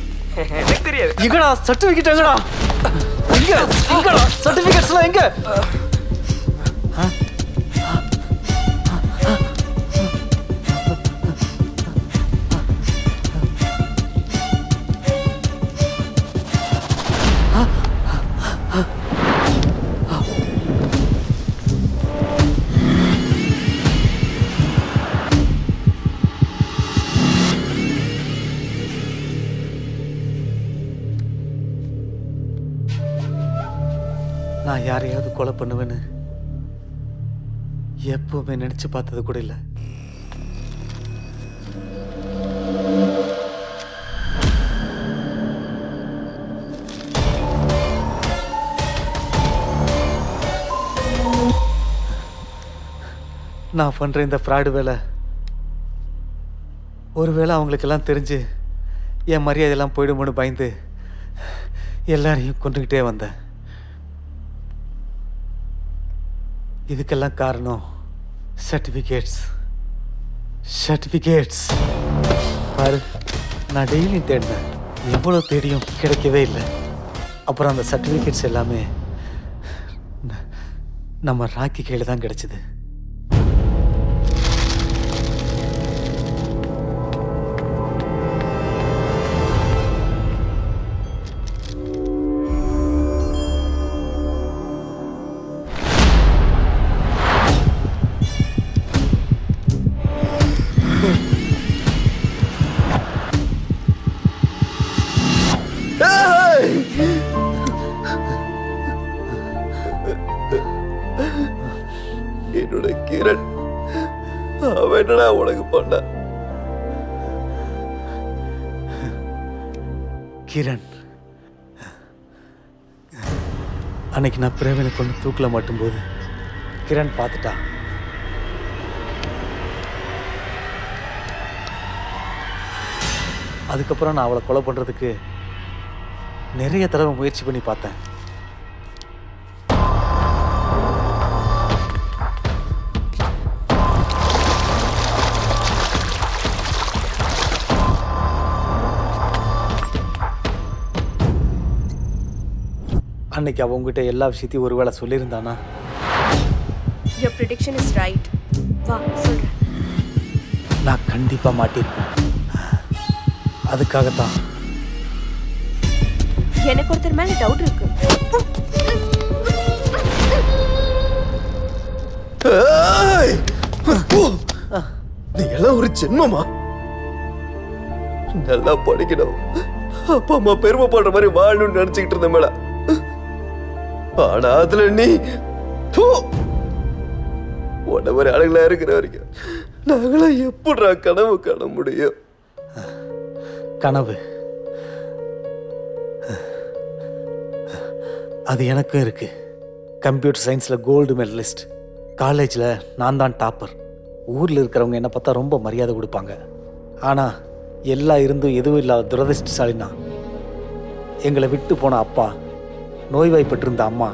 எனக்கு தெரியாது. எங்கடா சர்டிபிகேட்? எங்கடா எங்கடா சர்டிபிகேட்ஸ்லாம் எங்க? நான் யாரையாவது கொலை பண்ணுவேன்னு எப்பவுமே நினைச்சு பார்த்தது கூட இல்லை. நான் பண்ற இந்த ஃப்ராடு வேலை ஒருவேளை அவங்களுக்கெல்லாம் தெரிஞ்சு என் மரியாதையெல்லாம் போயிடுமோன்னு பயந்து எல்லாரையும் கொண்டுகிட்டே வந்தேன். இதுக்கெல்லாம் காரணம் சர்டிஃபிகேட்ஸ். சர்டிஃபிகேட்ஸ் பாரு, நான் டெய்லியும் தேடினேன், எவ்வளோ தேடியும் கிடைக்கவே இல்லை. அப்புறம் அந்த சர்டிஃபிகேட்ஸ் எல்லாமே நம்ம ராக்கி கையில் தான் கிடைச்சிது. கிரண் அவன் என்னடா உனக்கு பண்ண? கிரண், அன்னைக்கு நான் பிரேமனை கொண்டு தூக்கில மாட்டும்போது கிரண் பார்த்துட்டா. அதுக்கப்புறம் நான் அவளை கொலை பண்றதுக்கு நிறைய தடவை முயற்சி பண்ணி பார்த்தேன். அன்னைக்கு அவ உங்ககிட்ட எல்லா விஷயத்தையும் ஒருவேளை சொல்லியிருந்தானா? Your prediction is right. வா சொல்றேன். நான் கண்டிப்பா மாட்டிருப்பேன். அதுக்காகத்தான் எனக்கு ஒருத்தர் மேல டவுட் இருக்கு. நீ எல்லாம் ஒரு ஜென்மமா? நல்லா படிக்கணும், அப்பா அம்மா பெருமைப்படுற மாதிரி வாழணும்னு நினைச்சுக்கிட்டு இருந்த மேல, ஆனா அதுல நீ உன்ன மாதிரி ஆளுங்களா இருக்கிற வரைக்கும் நாங்களா எப்படா கனவு காண முடியும்? கனவு அது எனக்கும் இருக்கு. கம்ப்யூட்டர் சயின்ஸில் கோல்டு மெடலிஸ்ட், காலேஜில் நான் தான் டாப்பர். ஊரில் இருக்கிறவங்க என்னை பார்த்தா ரொம்ப மரியாதை கொடுப்பாங்க. ஆனால் எல்லாம் இருந்தும் எதுவும் இல்லாத துரதிர்ஷ்டசாலினா எங்களை விட்டு போன அப்பா, நோய்வாய்ப்பட்டிருந்த அம்மா,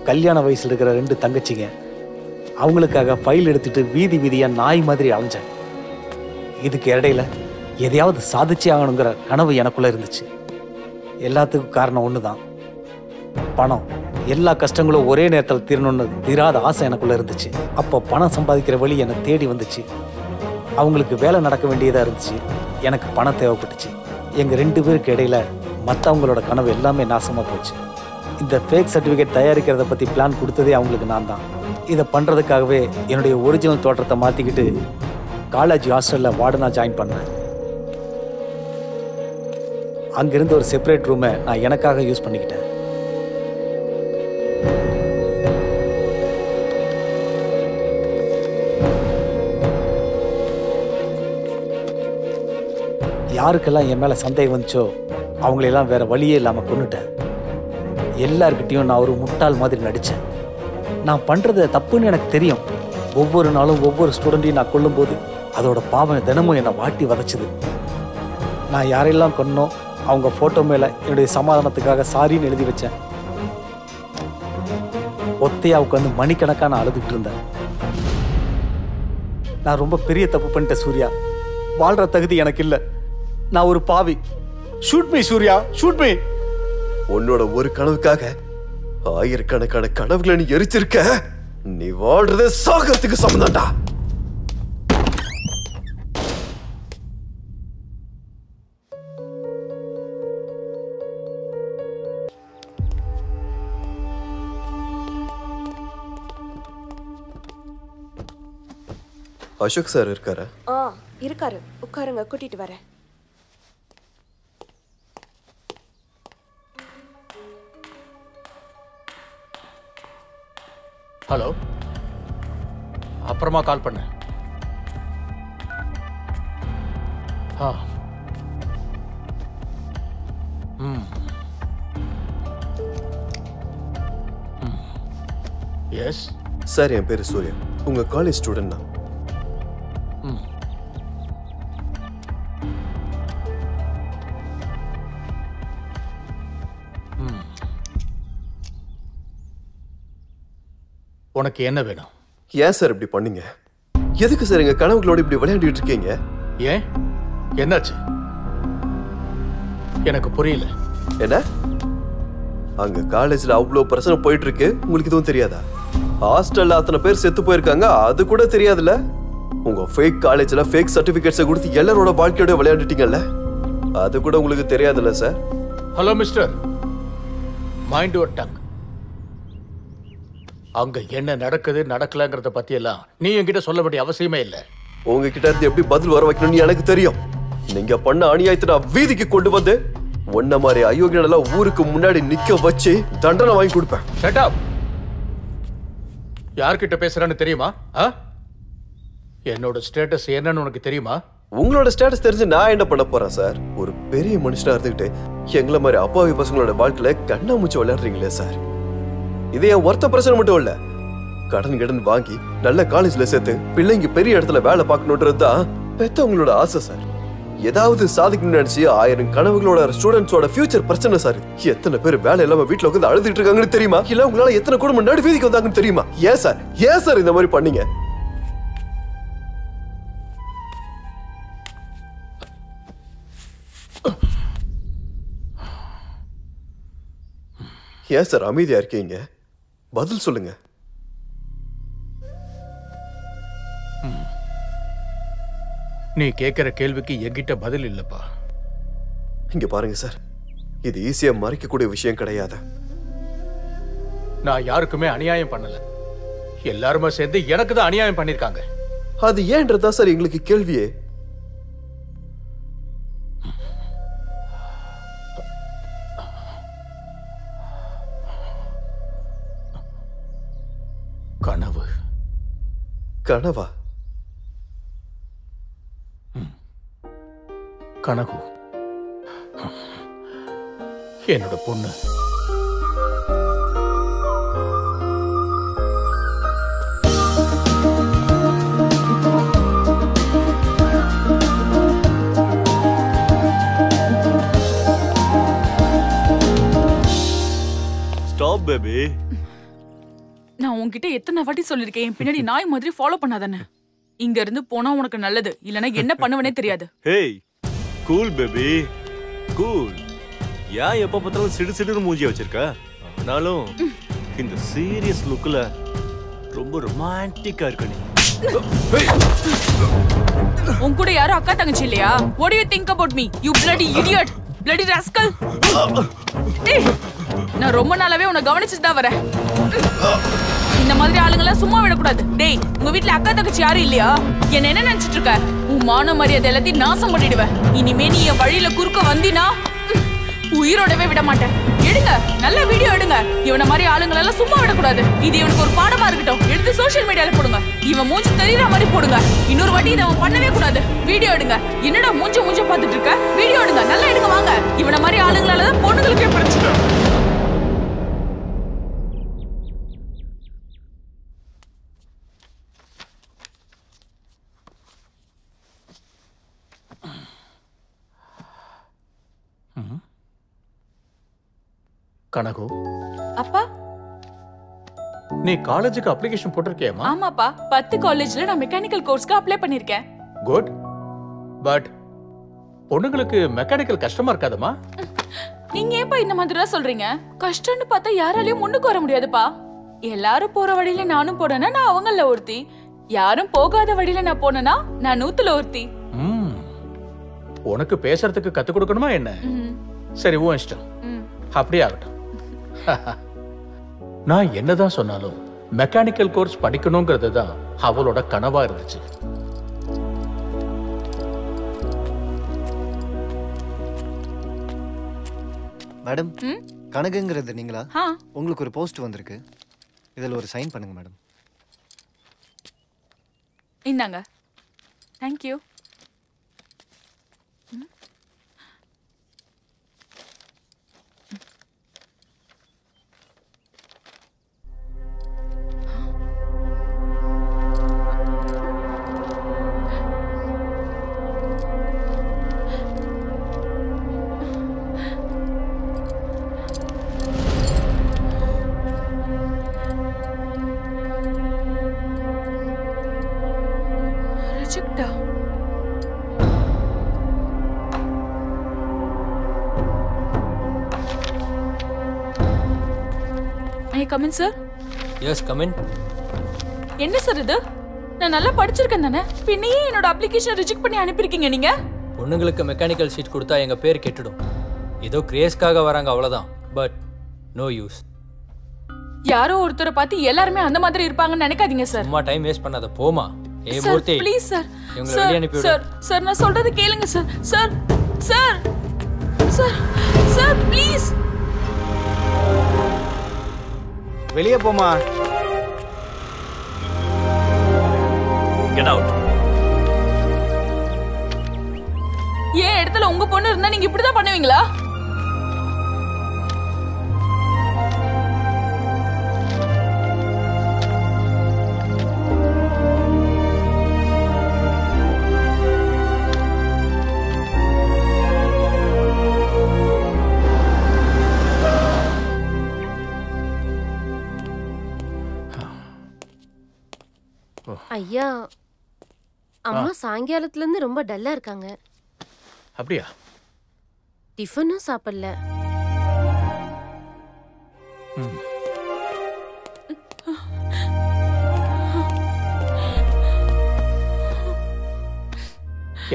கல்யாண வயசில் இருக்கிற 2 தங்கச்சிங்க, அவங்களுக்காக ஃபைல் எடுத்துட்டு வீதி வீதியாக நாய் மாதிரி அலைஞ்சேன். இதுக்கு இடையில எதையாவது சாதிச்சே ஆகணுங்கிற கனவு எனக்குள்ளே இருந்துச்சு. எல்லாத்துக்கும் காரணம் ஒன்று தான், பணம். எல்லா கஷ்டங்களும் ஒரே நேரத்தில் தீரணும்னு தீராத ஆசை எனக்குள்ளே இருந்துச்சு. அப்போ பணம் சம்பாதிக்கிற வழி என்னை தேடி வந்துச்சு. அவங்களுக்கு வேலை நடக்க வேண்டியதாக இருந்துச்சு, எனக்கு பணம் தேவைப்பட்டுச்சு. எங்கள் 2 பேருக்கு இடையில மற்றவங்களோட கனவு எல்லாமே நாசமாக போச்சு. இந்த ஃபேக் சர்டிஃபிகேட் தயாரிக்கிறத பற்றி பிளான் கொடுத்ததே அவங்களுக்கு நான் தான். இதை பண்ணுறதுக்காகவே என்னுடைய ஒரிஜினல் தோற்றத்தை மாற்றிக்கிட்டு காலேஜ் ஹாஸ்டலில் வார்டனாக ஜாயின் பண்ணேன். அங்கிருந்து ஒரு செப்பரேட் ரூமை நான் எனக்காக யூஸ் பண்ணிக்கிட்டேன். யாருக்கெல்லாம் என் மேலே சந்தேகம் வந்துச்சோ அவங்களெல்லாம் வேற வழியே இல்லாமல் கொண்டுட்டேன். எல்லார்கிட்டையும் நான் ஒரு முட்டாள் மாதிரி நடித்தேன். நான் பண்ணுறது தப்புன்னு எனக்கு தெரியும். ஒவ்வொரு நாளும் ஒவ்வொரு ஸ்டூடெண்ட்டையும் நான் கொல்லும்போது அதோட பாவம் தினமும் என்னை வாட்டி வதைச்சுது. நான் யாரெல்லாம் கொன்னோ அவங்க ஃபோட்டோ மேலே என்னுடைய சமாதானத்துக்காக சாரின்னு எழுதி வச்சேன். ஒத்தையா உட்காந்து மணிக்கணக்காக நான் அழுதுகிட்டு இருந்தேன். நான் ரொம்ப பெரிய தப்பு பண்ணிட்டேன் சூர்யா. வாழ்ற தகுதி எனக்கு இல்லை. நான் ஒரு பாவி. Shoot me Surya, shoot me. உன்னோட ஒரு கனவுக்காக ஆயிரக்கணக்கான கனவுகளை நீ எரிச்சிருக்க. நீ வாழ்றது சாகத்துக்கு சமந்தாண்டா. அசோக் சார் இருக்காரா? இருக்காரு, உட்காருங்க, கூட்டிட்டு வரேன். ஹலோ, அப்புறமா கால் பண்ண. எஸ் சார், என் பேரு சூர்யா, உங்க காலேஜ் ஸ்டூடெண்ட் தான். உனக்கு என்ன வேணும்? ஏன் சார் இப்படி பண்ணீங்க? எதுக்கு சார் எங்க கனவுகளோட இப்படி விளையாடிட்டு இருக்கீங்க? ஏன், என்னாச்சு? எனக்கு புரியல. என்ன? அங்க காலேஜ்ல அவ்வளவு பிரச்சனை போயிட்டு இருக்கு, உங்களுக்கு எதுவும் தெரியாதா? ஹாஸ்டல்ல அத்தனை பேர் செத்து போயிருக்காங்க, அது கூட தெரியாதுல்ல? உங்க ஃபேக் காலேஜ்ல ஃபேக் சர்டிபிகேட்ஸை கொடுத்து எல்லாரோட வாழ்க்கையோட விளையாடிட்டீங்கல்ல, அது கூட உங்களுக்கு தெரியாதுல்ல sir? Hello mister, mind your tongue. அங்க என்ன நடக்குது நடக்கலங்கிறத பத்தி எல்லாம் நீ என்கிட்ட சொல்ல வேண்டிய அவசியமே இல்லை. உங்ககிட்ட இருந்து எப்படி பதில் வர வைக்கணும்னு எனக்கு தெரியும். நீங்க பண்ண அநியாயத்தை நான் வீதிக்கு கொண்டு வந்து ஒன்ன மாதிரி அயோக்கியனெல்லாம் ஊருக்கு முன்னாடி நிக்க வச்சு தண்டனை வாங்கி கொடுப்பேன். Shut up. யார்கிட்ட பேசுறான்னு தெரியுமா? என்னோட ஸ்டேட்டஸ் என்னன்னு உனக்கு தெரியுமா? உங்களோட ஸ்டேட்டஸ் தெரிஞ்சு நான் என்ன பண்ண போறேன் சார்? ஒரு பெரிய மனுஷனா இருந்துகிட்டு எங்களை மாதிரி அப்பாவி பசங்களோட வாழ்க்கையில கண்ணாமூச்சி விளையாடுறீங்களே சார். இது என் ஒருத்த பிரச்சனை மட்டும் இல்ல. கடன் வாங்கி நல்ல காலேஜ்ல சேர்த்து பிள்ளைங்க பெரிய இடத்துல வேலை பார்க்கணுன்றது தான் பெத்தவங்களோட ஆசை சார். ஏதாவது சாதிக்கணும்னு நினைச்சு 1000 கனவுகளோட ஸ்டூடெண்ட்ஸோட ஃபியூச்சர் பிரச்சனை சார். எத்தனை பேர் வேலை இல்லாம வீட்டுல உட்காந்து அழுதுட்டு இருக்காங்கன்னு தெரியுமா? இல்ல உங்களால எத்தனை குடும்பம் நடு வீதிக்கு வந்தாங்கன்னு தெரியுமா? ஏன் சார் இந்த மாதிரி பண்ணீங்க? ஏன் சார் அமைதியா இருக்கீங்க? பதில் சொல்லுங்க. நீ கேட்கிற கேள்விக்கு என்கிட்ட பதில் இல்லப்பா. இங்க பாருங்க சார், இது ஈஸியா மறைக்கக்கூடிய விஷயம் கிடையாது. நான் யாருக்குமே அநியாயம் பண்ணல. எல்லாருமே சேர்ந்து எனக்கு தான் அநியாயம் பண்ணிருக்காங்க. அது ஏன்றதா சார் எங்களுக்கு கேள்வியே. கனவா? கனவு என்னோட பொண்ணு. Stop baby. நான் உன்கிட்ட எத்தனை வாட்டி சொல்லிருக்கேன், பின்னாடி நாய் மாதிரி ஃபாலோ பண்ணாதானே. இங்க இருந்து போனா உனக்கு நல்லது, இல்லனா என்ன பண்ணுவனே தெரியாது. Hey cool baby cool. ஏன் எப்ப பார்த்தாலும் சிடு மூஞ்சியா வச்சிருக்க? ஆனாலும் இந்த சீரியஸ் லுக்ல ரொம்ப ரொமான்டிக்கா இருக்க நீ. உன் கூட யாரும் அக்கா தங்கச்சி இல்லையா? What do you think about me, you bloody idiot, bloody rascal? நான் ரொம்ப நாளாவே உன்னை கவனிச்சுட்டு தான் வரேன். இந்த மாதிரி ஆளுங்கெல்லாம் சும்மா விடக்கூடாது. டேய், உங்க வீட்ல அக்கா தங்கச்சி யாரும் இல்லையா? என்ன நினைச்சிட்டு இருக்க? உன் மான மரியாதை எல்லாத்தையும் நாசம் பண்ணிடுவேன். இனிமே நீ என் வழியில குறுக்க வந்தினா உயிரோடவே விட மாட்டேன். எடுங்க, நல்ல வீடியோ எடுங்க. இவனை மாதிரி ஆளுங்களெல்லாம் சும்மா விடக்கூடாது. இது இவனுக்கு ஒரு பாடமா இருக்கட்டும். எடுத்து சோஷியல் மீடியால போடுங்க. இவன் மூஞ்சி தெரியற மாதிரி போடுங்க. இன்னொரு வாட்டி இதை அவன் பண்ணவே கூடாது. வீடியோ எடுங்க. என்னடா மூஞ்ச பார்த்துட்டு இருக்க? வீடியோ எடுங்க, நல்லா எடுங்க. வாங்க. இவனை மாதிரி ஆளுங்களால தான் பொண்ணுங்களுக்கே பிரச்சனை. கனகு, அப்பா நீ காலேஜுக்கு அப்ளிகேஷன் போட்டிருக்கியேமா? ஆமாப்பா, 10 காலேஜ்ல நான் மெக்கானிக்கல் கோர்ஸ்க்கு அப்ளை பண்ணிருக்கேன். குட். பட் பொண்ணுங்களுக்கு மெக்கானிக்கல் கஷ்டமா இருக்காதமா? நீங்க ஏன்பா இந்த மாதிரிலாம் சொல்றீங்க? கஷ்டம்னு பார்த்தா யாராலையும் முன்னுக்கு வர முடியாதுப்பா. எல்லாரும் போற வழியில நானும் போனேன்னா நான் அவங்கள ஒருத்தி. யாரும் போகாத வழியில நான் போனேன்னா நான் 100ல ஒருத்தி. உனக்கு பேசுறதுக்கு கத்து கொடுக்கணுமா என்ன? சரி, உன் இஷ்டம். அப்படியே ஆகட்டும். நான் என்னதான் சொன்னாலும் மெக்கானிக்கல் கோர்ஸ் படிக்கணுங்கிறது தான் அவளோட கனவா இருந்துச்சு. மேடம், கனகுங்கிறது நீங்களா? உங்களுக்கு ஒரு போஸ்ட் வந்திருக்கு. இதில் ஒரு சைன் பண்ணுங்க மேடம். இந்தாங்க. Thank you. Come in, sir. Yes, come in. என்ன சார் இது? நான் நல்லா படிச்சிருக்கேன் தானே? பின்னையே என்னோட அப்ளிகேஷன் ரிஜெக்ட் பண்ணி அனுப்பிருக்கீங்க நீங்க? பொண்ணுங்களுக்கு மெக்கானிக்கல் ஷீட் கொடுத்தா எங்க பேர் கெட்டுடும். ஏதோ கிரேஸ்க்காக வராங்க அவ்வளவுதான். But no use. யாரோ ஒருத்தரை பார்த்து எல்லாரும் அந்த மாதிரி இருப்பாங்கன்னு நினைக்காதீங்க சார். சும்மா டைம் வேஸ்ட் பண்ணாத, போமா. ஏய் மூர்த்தி, ப்ளீஸ் சார். இவங்களை வெளிய அனுப்பி விடு. சார் நான் சொல்றது கேளுங்க சார். Sir please. வெளியே போமா. Get out. ஏன் இடத்துல உங்க பொண்ணு இருந்தா நீங்க இப்படிதான் பண்ணுவீங்களா? ஐயா, அம்மா சாயங்காலத்துல இருந்து ரொம்ப டல்லா இருக்காங்க. அப்படியா? டிஃபனும் சாப்பிடல.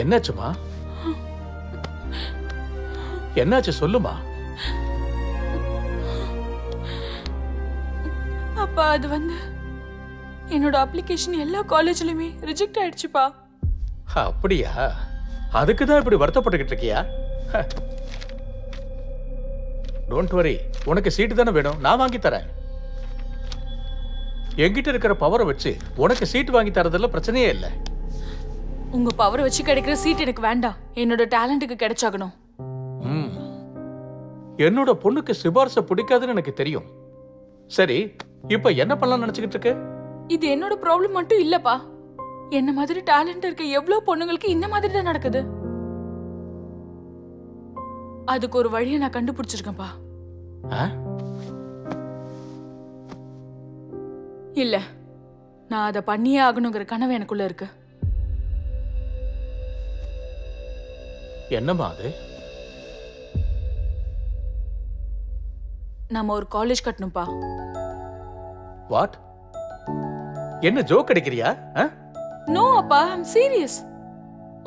என்னாச்சுமா? என்னாச்சு சொல்லுமா? அப்பா அது வந்து என்னோட அப்ளிகேஷன் எல்லா காலேஜ்லயுமே ரிஜெக்ட் ஆயிடுச்சுப்பா. அப்படியா? அதுக்கு தான் இப்படி வருத்தப்பட்டுக்கிட்டு இருக்கியா? டோன்ட் வரி, உனக்கு சீட்டு தானே வேணும், நான் வாங்கி தரேன். என்கிட்ட இருக்கிற பவரை வச்சு உனக்கு சீட் வாங்கி தரதுல பிரச்சனையே இல்லை. உங்க பவரை வச்சு கிடைக்கிற சீட் எனக்கு வேண்டாம், என்னோட டேலண்ட்டுக்கு கிடைச்சாகணும். என்னோட பொண்ணுக்கு சிபாரிசை பிடிக்காதுன்னு எனக்கு தெரியும். சரி, இப்ப என்ன பண்ணலாம் நினைச்சுக்கிட்டு இருக்க? இது என்னோட ப்ராப்ளம் மட்டும் இல்லப்பா, என்ன மாதிரி டேலண்ட் இருக்க எவ்வளவு பொண்ணுங்களுக்கு இந்த மாதிரி தான் நடக்குது. அதுக்கு ஒரு வழியை நான் கண்டுபிடிச்சிருக்கேன்ப்பா. இல்ல, நான் அதை பண்ணியே ஆகணுங்கிற கனவு எனக்குள்ள இருக்கு. என்னமா அது? நாம ஒரு காலேஜ் கட்டணும்பா. வாட்? என்ன ஜோக் அடிக்கிறியா? நோ அப்பா, ஐம் சீரியஸ்.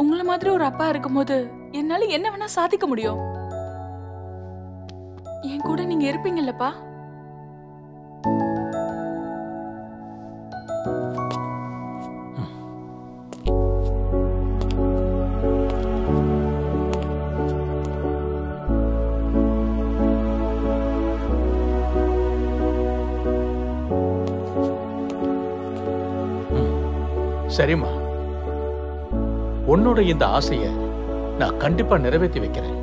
உங்கள மாதிரி ஒரு அப்பா இருக்கும்போது என்னால என்ன வேணா சாதிக்க முடியும். என் கூட நீங்க இருப்பீங்கல்லப்பா? சரிம்மா, உன்னோட இந்த ஆசையை நான் கண்டிப்பா நிறைவேற்றி வைக்கிறேன்.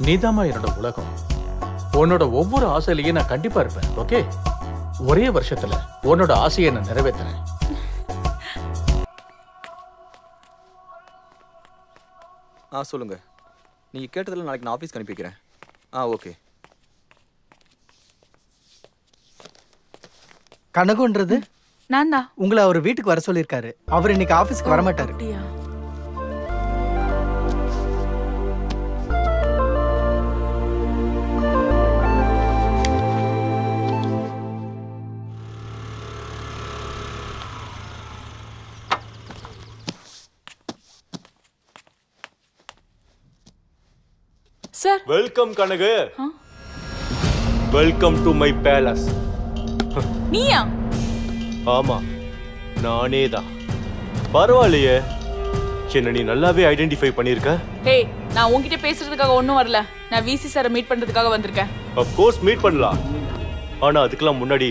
நீதாமா என்னோட உலகம். உன்னோட ஒவ்வொரு ஆசையிலையும் நான் கண்டிப்பா இருப்பேன். ஓகே? ஒரே வருஷத்துல உன்னோட ஆசையை நான் நிறைவேற்றுறேன். சொல்லுங்க. நீங்க கேட்டதுல நாளைக்கு நான் ஆபீஸ்க்கு அனுப்பி வைக்கிறேன். ஓகே. கனகுன்றது நான் தான். உங்களை அவர் வீட்டுக்கு வர சொல்லியிருக்காரு. அவர் இன்னைக்கு ஆபீஸ்க்கு வர மாட்டாரு. Sir, welcome Kanagu. Welcome to my palace. நீயா? ஆமா, நானே தான். பரவாயில்லையே, என்ன நீ நல்லாவே ஐடென்டிஃபை பண்ணிருக்க. ஹே, நான் உன்கிட்ட பேசுறதுக்காக ஒன்னும் வரல. நான் விசி சாரை மீட் பண்றதுக்காக வந்திருக்கேன். ஆஃப் கோர்ஸ் மீட் பண்ணலாம். ஆனா அதுக்கெல்லாம் முன்னாடி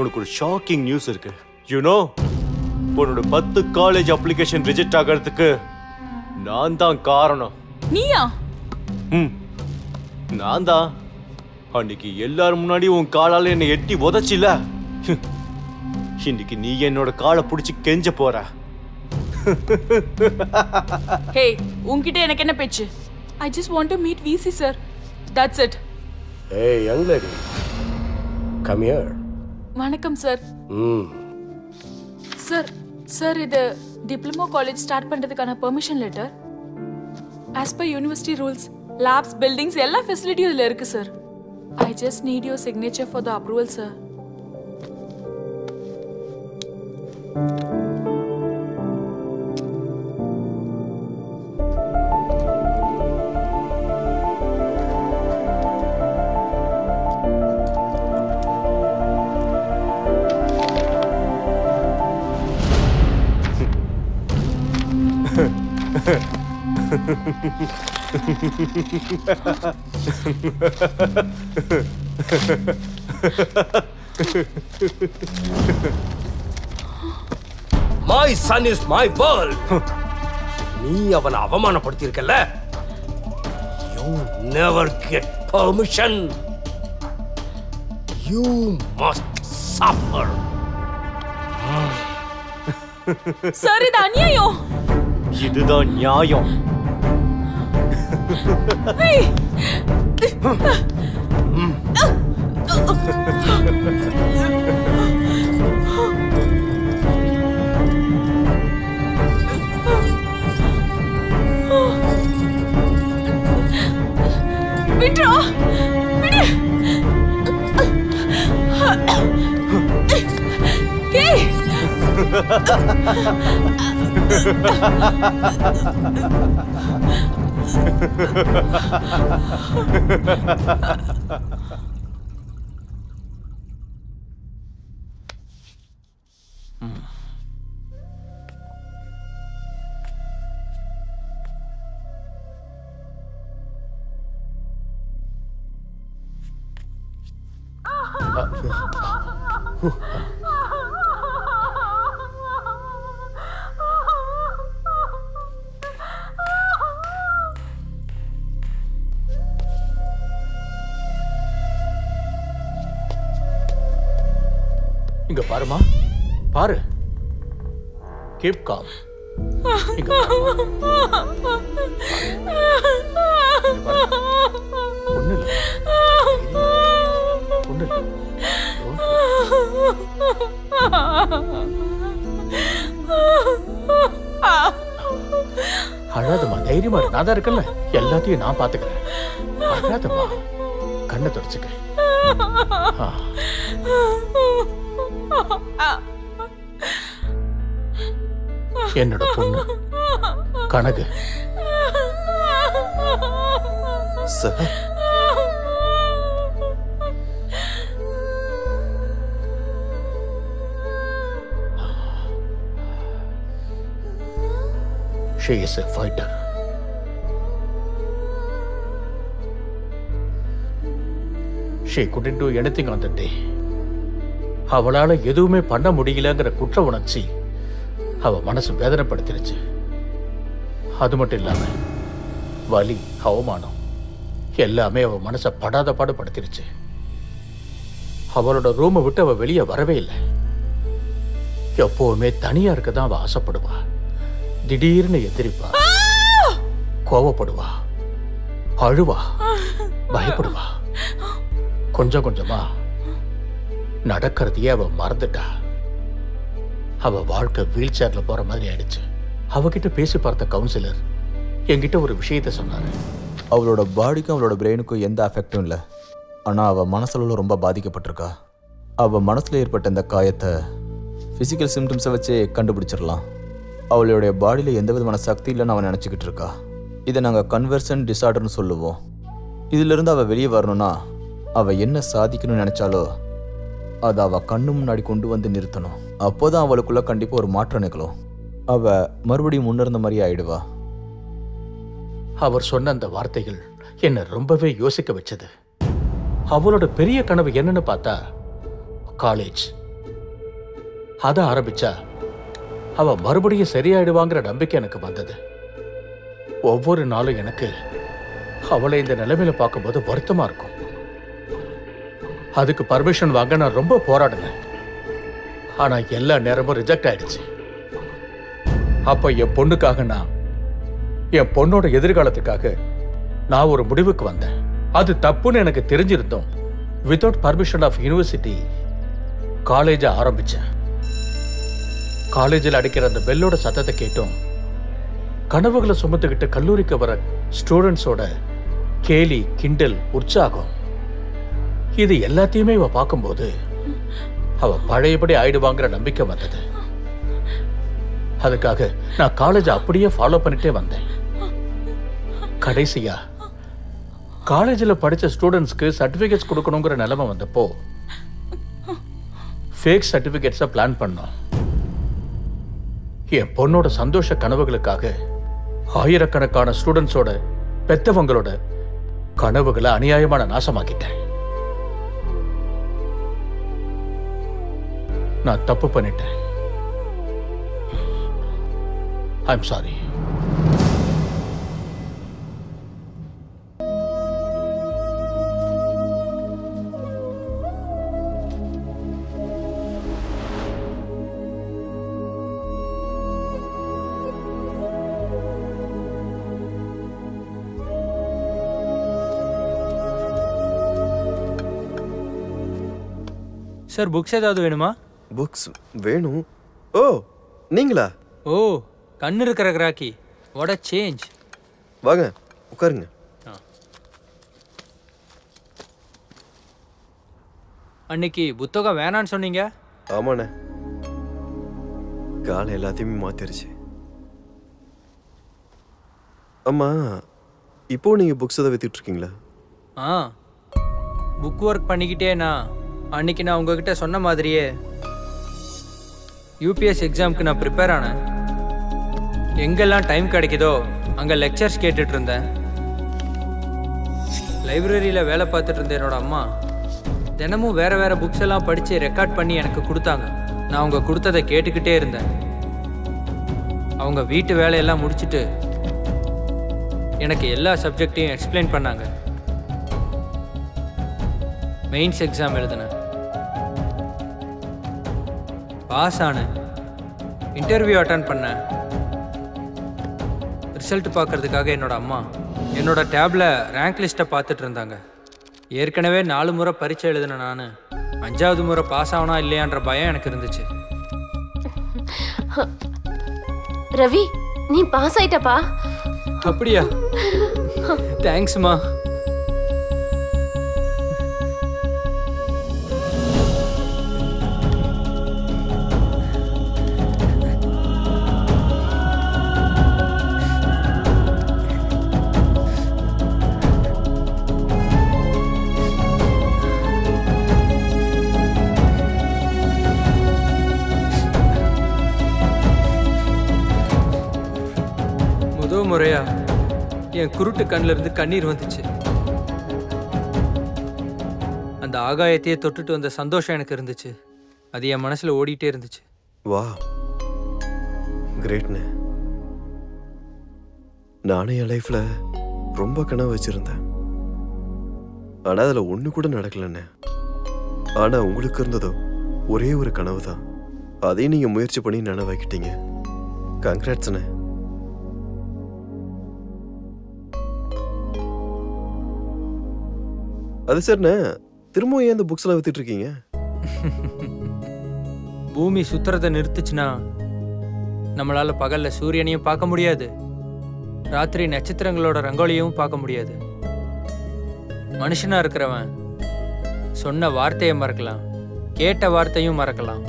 உனக்கு ஒரு ஷாக்கிங் நியூஸ் இருக்கு. யூ நோ, உன்னோட 10 காலேஜ் அப்ளிகேஷன் ரிஜெக்ட் ஆகிறதுக்கு நான் தான் காரணம். நீயா? நான் தான். அன்னைக்கு எல்லாரும் முன்னாடி உன் காலால என்னை எட்டி உதச்சில. இன்னைக்கு நீ என்னோட காலை பிடிச்சி கெஞ்ச போற. ஹே, உன்கிட்ட எனக்கு என்ன பேச்சு? I just want to meet VC sir. That's it. Hey young lady, come here. வணக்கம் சார். சார் இது டிப்ளமோ காலேஜ் ஸ்டார்ட் பண்றதுக்கான permission letter. As per university rules, labs, buildings எல்லா ஃபெசிலிட்டியும் இதுல இருக்கு sir. I just need your signature for the approval, sir. My son is my world. நீ அவனை அவமானப்படுத்தியிருக்கல. You never get permission. You must suffer. Sir இது அநியாயம். இதுதான் நியாயம். விட்ரா விடு. ஏய் இங்க பாருமா, பாரு. Keep com. இங்க அழாதம்மா, தைரியமா இரு. நான் தான் இருக்கல, எல்லாத்தையும் நான் பாத்துக்கிறேன். அழாதம்மா, கண்ணை தொடச்சுக்க. என்னோட பொண்ணு Kanagu. Sir, she is a fighter. She couldn't do anything on that day. அவளால எதுவுமே பண்ண முடியலங்கிற குற்ற உணர்ச்சி அவ மனசு வேதனைப்படுத்திருச்சு. அது மட்டும் இல்லாம வலி, அவமானம் எல்லாமே அவ மனசை படாத பாடுபடுத்திருச்சு. அவளோட ரூமை விட்டு அவ வெளியே வரவே இல்லை. எப்பவுமே தனியா இருக்கதான் அவ ஆசைப்படுவா. திடீர்னு எதிரிப்பா, கோவப்படுவா, அழுவா, பயப்படுவா. கொஞ்சம் கொஞ்சமா நடக்கிறதையே அவ மறந்துட்டா. அவ வாழ்க்கை வீல் சேர்ல போற மாதிரி ஆயிடுச்சு. அவகிட்ட பேசி பார்த்த கவுன்சிலர் என்கிட்ட ஒரு விஷயத்த சொன்னாரு. அவளோட பாடிக்கும் அவளோட பிரெயினுக்கும் எந்த அஃபெக்டும் இல்லை. ஆனால் அவள் மனசளவில் ரொம்ப பாதிக்கப்பட்டிருக்கா. அவள் மனசில் ஏற்பட்ட இந்த காயத்தை ஃபிசிக்கல் சிம்டம்ஸை வச்சே கண்டுபிடிச்சிடலாம். அவளுடைய பாடியில் எந்த விதமான சக்தி இல்லைன்னு அவன் நினச்சிக்கிட்டு இருக்கா. இதை நாங்கள் கன்வர்ஷன் டிஸார்டர்னு சொல்லுவோம். இதிலிருந்து அவள் வெளியே வரணும்னா அவள் என்ன சாதிக்கணும்னு நினச்சாலோ அதை அவள் கண்ணு முன்னாடி கொண்டு வந்து நிறுத்தணும். அப்போ தான் அவளுக்குள்ளே கண்டிப்பாக ஒரு மாற்றம் நிகழும். அவள் மறுபடியும் முன்னிருந்த மாதிரி ஆயிடுவா. அவர் சொன்ன அந்த வார்த்தைகள் என்னை ரொம்பவே யோசிக்க வச்சது. அவளோட பெரிய கனவு என்னன்னு பார்த்தா காலேஜ். அதை ஆரம்பிச்சா அவ மறுபடியும் சரியாயிடுவாங்கிற நம்பிக்கை எனக்கு வந்தது. ஒவ்வொரு நாளும் எனக்கு அவளை இந்த நிலைமையில பார்க்கும்போது வருத்தமா இருக்கும். அதுக்கு பர்மிஷன் வாங்க நான் ரொம்ப போராடினேன். ஆனா எல்லா நேரமும் ரிஜெக்ட் ஆயிடுச்சு. அப்ப என் பொண்ணுக்காக, என் பொண்ணோட எதிர்காலத்துக்காக நான் ஒரு முடிவுக்கு வந்தேன். அது தப்புன்னு எனக்கு தெரிஞ்சிருந்தோம். வித்தவுட் பர்மிஷன் ஆஃப் யூனிவர்சிட்டி காலேஜை ஆரம்பிச்சேன். காலேஜில் அடிக்கிற அந்த பெல்லோட சத்தத்தை கேட்டும் கனவுகளை சுமத்துக்கிட்டு கல்லூரிக்கு வர ஸ்டூடெண்ட்ஸோட கேலி, கிண்டல், உற்சாகம் இது எல்லாத்தையுமே இவ பார்க்கும்போது அவ பழையபடி ஆயிடுவாங்கிற நம்பிக்கை வந்தது. அதுக்காக நான் காலேஜை அப்படியே ஃபாலோ பண்ணிட்டே வந்தேன். கடைசியா காலேஜில் படித்த ஸ்டூடெண்ட்ஸ்க்கு சர்டிஃபிகேட்ஸ் கொடுக்கணுங்கிற நிலைமை வந்தப்போ ஃபேக் சர்டிஃபிகேட்ஸை பிளான் பண்ணோம். என் பொண்ணோட சந்தோஷ கனவுகளுக்காக ஆயிரக்கணக்கான ஸ்டூடெண்ட்ஸோட பெத்தவங்களோட கனவுகளை அநியாயமான நாசமாக்கிட்டேன். நான் தப்பு பண்ணிட்டேன். I'm sorry. சார் புக்ஸ் ஏதாவது வேணுமா? புக்ஸ் வேணும். ஓ நீங்களா? ஓ கண்ணு இருக்கிற கிராக்கி. What a change. வாங்க உட்காருங்க. அன்னைக்கு புத்தகம் வேணான்னு சொன்னீங்க. ஆமாண்ணே, காலை எல்லாத்தையுமே மாத்திருச்சு. அம்மா இப்போ நீங்க புக்ஸ் ஏதாவது வித்துட்டு இருக்கீங்களா? புக் ஒர்க் பண்ணிக்கிட்டே அன்னைக்கு நான் உங்ககிட்ட சொன்ன மாதிரியே யூபிஎஸ் எக்ஸாமுக்கு நான் ப்ரிப்பேர் ஆனேன். எங்கெல்லாம் டைம் கிடைக்குதோ அங்கே லெக்சர்ஸ் கேட்டுட்டு இருந்தேன். லைப்ரரியில் வேலை பார்த்துட்டு இருந்த என்னோட அம்மா தினமும் வேறு வேறு புக்ஸ் எல்லாம் படித்து ரெக்கார்ட் பண்ணி எனக்கு கொடுத்தாங்க. நான் அவங்க கொடுத்ததை கேட்டுக்கிட்டே இருந்தேன். அவங்க வீட்டு வேலையெல்லாம் முடிச்சுட்டு எனக்கு எல்லா சப்ஜெக்டையும் எக்ஸ்பிளைன் பண்ணாங்க. மெயின்ஸ் எக்ஸாம் எழுதினேன், பாஸ் ஆனேன். இன்டர்வியூ அட்டன் பண்ணேன். ரிசல்ட் பார்க்கறதுக்காக என்னோட அம்மா என்னோட டேப்ல ரேங்க் லிஸ்ட்டை பார்த்துட்டு இருந்தாங்க. ஏற்கனவே 4 முறை பரீட்சை எழுதின நான் 5வது முறை பாஸ் ஆகணும் இல்லையான்ற பயம் எனக்கு இருந்துச்சு. ரவி, நீ பாஸ் ஆயிட்டப்பா. அப்படியா? தேங்க்ஸ்மா. முறையா என் குருட்டு கண்ணில் இருந்து கண்ணீர் வந்துச்சு. அந்த ஆகாயத்தையே தொட்டுட்டு வந்த சந்தோஷம் எனக்கு இருந்துச்சு. அது என் மனசுல ஓடிட்டே இருந்துச்சு. வா கிரேட்ண்ணே. நானே என் லைஃப்ல ரொம்ப கனவு வச்சிருந்தேன். ஆனா அதுல ஒண்ணு கூட நடக்கலண்ணே. ஆனா உங்களுக்கு இருந்ததோ ஒரே ஒரு கனவு தான். அதையும் நீங்க முயற்சி பண்ணி நினைவாக்கிட்டீங்க. கங்க்ராட்ஸ்ண்ணே. அது சரிண்ணே, திரும்பவும் ஏன் இந்த புக்ஸ் எல்லாம் வித்துட்டு இருக்கீங்க? பூமி சுத்துறதை நிறுத்துச்சுன்னா நம்மளால பகல்ல சூரியனையும் பார்க்க முடியாது, ராத்திரி நட்சத்திரங்களோட ரங்கோலியும் பார்க்க முடியாது. மனுஷனா இருக்கிறவன் சொன்ன வார்த்தையை மறக்கலாம், கேட்ட வார்த்தையும் மறக்கலாம்.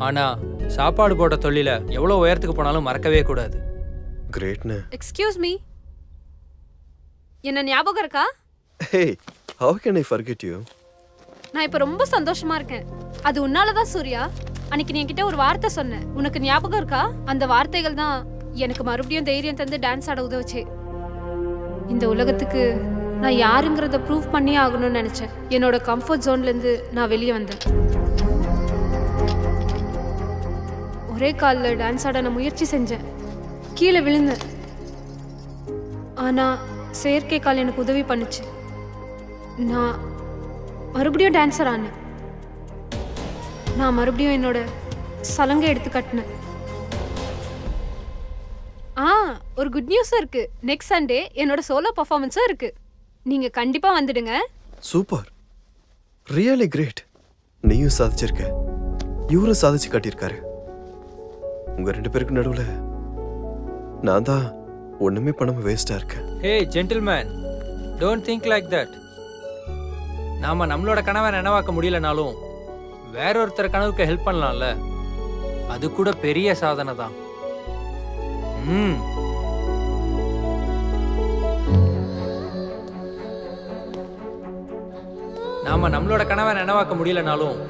ஆனா சாப்பாடு போட்ட தொழில எவ்வளவு உயரத்துக்கு போனாலும் மறக்கவே கூடாது. கிரேட்ண்ணே. எக்ஸ்கியூஸ் மீ, என்ன ஞாபகம் இருக்கா? Hey, how can I forget you? நான் இப்ப ரொம்ப சந்தோஷமா இருக்கேன். அது உன்னாலதான் சூர்யா. அன்னைக்கு நீ என்கிட்ட ஒரு வார்த்தை சொன்ன, உனக்கு ஞாபகம் இருக்கா? அந்த வார்த்தைகள் தான் எனக்கு மறுபடியும் தைரியம் தந்து டான்ஸ் ஆட உதவுச்சு. இந்த உலகத்துக்கு நான் யாருங்கிறத ப்ரூவ் பண்ணி ஆகணும்னு நினைச்சேன். என்னோட கம்ஃபர்ட் ஜோன்ல இருந்து நான் வெளியே வந்தேன். ஒரே காலில் டான்ஸ் ஆட நான் முயற்சி செஞ்சேன், கீழே விழுந்தேன். ஆனா செயற்கை கால் எனக்கு உதவி பண்ணுச்சு. நான் மறுபடியும் டான்ஸர் ஆனேன். நான் மறுபடியும் என்னோட சலங்கை எடுத்து கட்டினேன். ஒரு குட் நியூஸும் இருக்கு. நெக்ஸ்ட் சண்டே என்னோட சோலோ பர்ஃபார்மன்ஸும் இருக்கு. நீங்க கண்டிப்பா வந்துடுங்க. Super, really great. நீயும் சாதிச்சிருக்க, இவரும் சாதிச்சு காட்டியிருக்காரு. உங்க 2 பேருக்கு நடுவுல நான் தான் ஒண்ணுமே பண்ணாம வேஸ்டா இருக்கேன். Hey gentleman, don't think like that. நாம நம்மளோட கனவை நினைவாக்க முடியலனாலும் வேற ஒருத்தர் கனவுக்கு ஹெல்ப் பண்ணலாம்ல, அது கூட பெரிய சாதனை தான். நாம நம்மளோட கனவை நினைவாக்க முடியலனாலும்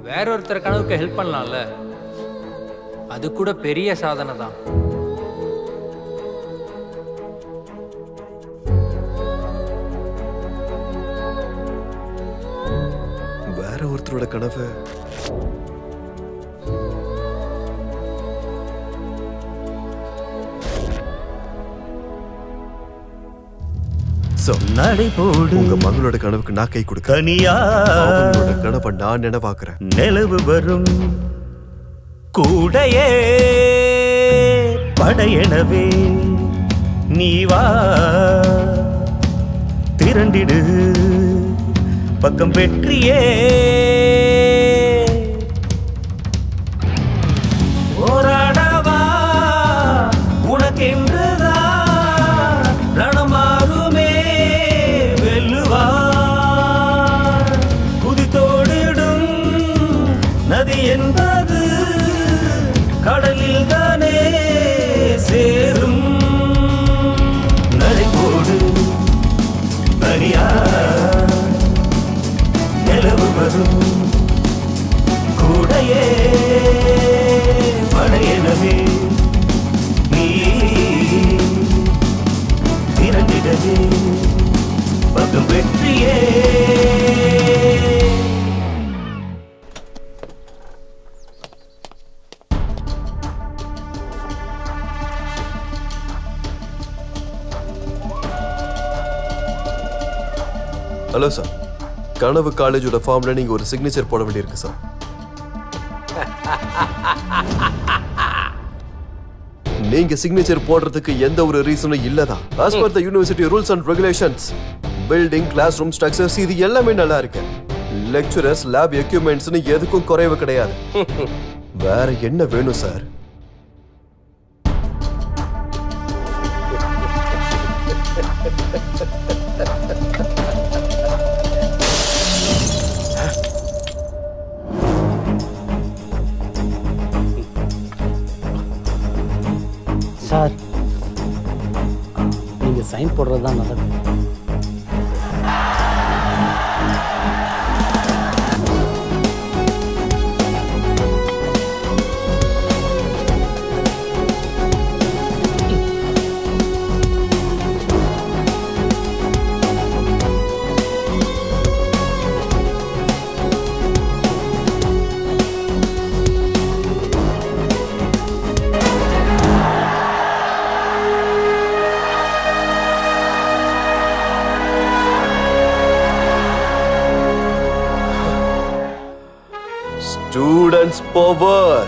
வேற ஒருத்தர் கனவுக்கு ஹெல்ப் பண்ணலாம்ல, அது கூட பெரிய சாதனை தான். வேற ஒருத்தரோட கனவை நடைபோடு உங்க மகளோட கனவுக்கு நான் கை கொடுக்க அவங்களோட கனவை நான் நினைவாக்குறேன். நிலவு வரும் கூடையே படையெனவே நீ வா திரண்டிடு பக்கம் வெற்றியே போராடவா உனக்கென்றுதான் ரணமாறுமே வெல்லுவா குதித்தோடிடும் நதி என்பது கடலில் தானே சேரும் நடைபோடு தனியா நிலவு வரும் கூடையே படையெனவே நீ திரண்டிடவே பக்கம் வெற்றியே ஹலோ சார், கனவு காலேஜோட ஃபார்ம்ல நீங்க ஒரு சிக்னேச்சர் போட வேண்டியிருக்கு சார். நீங்க சிக்னேச்சர் போடுறதுக்கு எந்த ஒரு ரீசனும் இல்லதான். as per the university rules and regulations, building, classroom structures இது எல்லாமே நல்லா இருக்கு. lecturers, lab equipmentsனு எதுக்கும் குறைவு கிடையாது. வேற என்ன வேணும் சார்? சார், நீங்க சைன் போடுறது தான் நல்லது. Students power.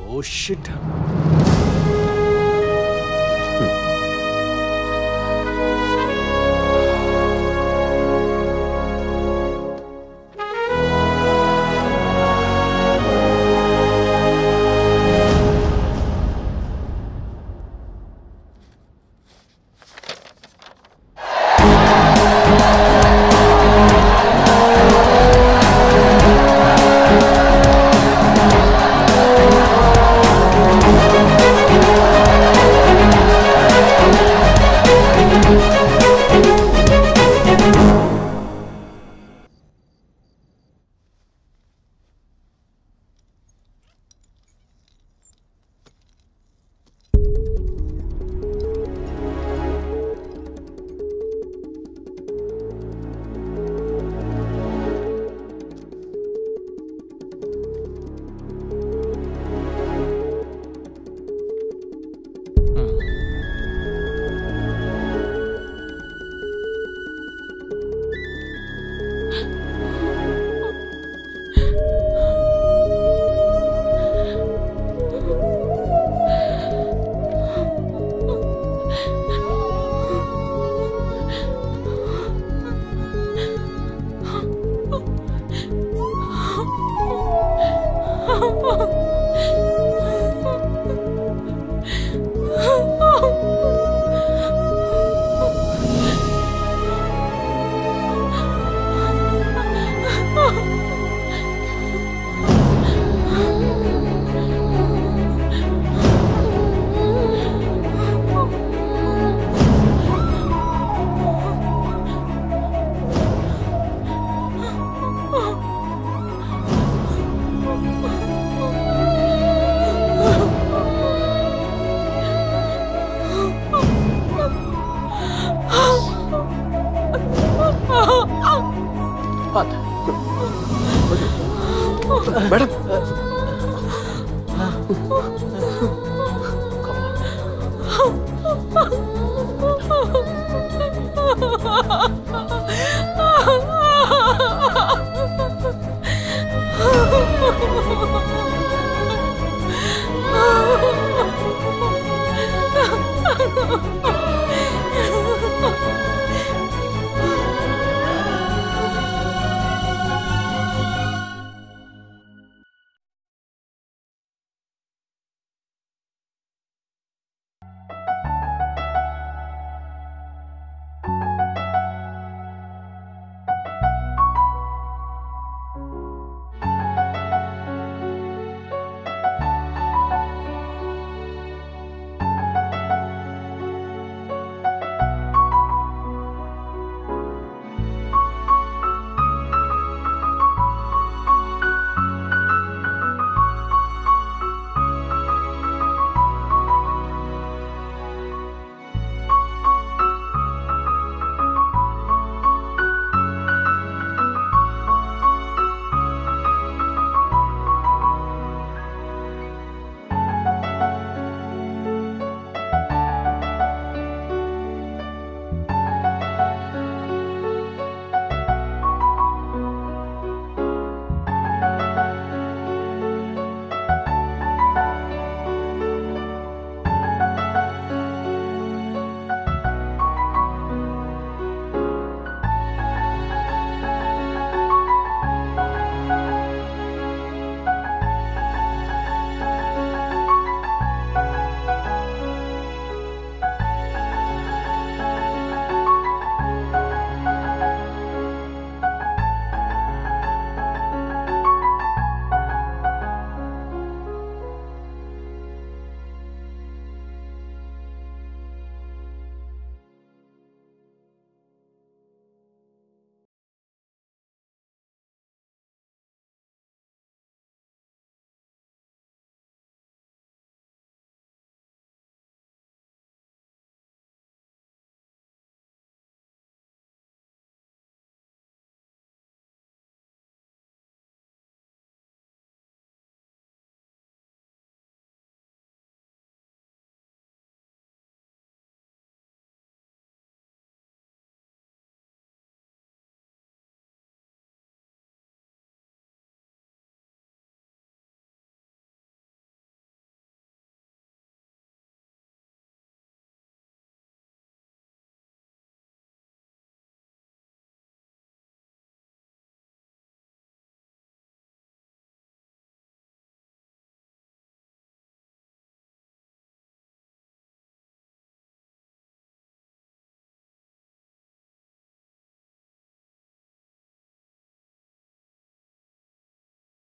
Oh shit. பார்த்து மேடம்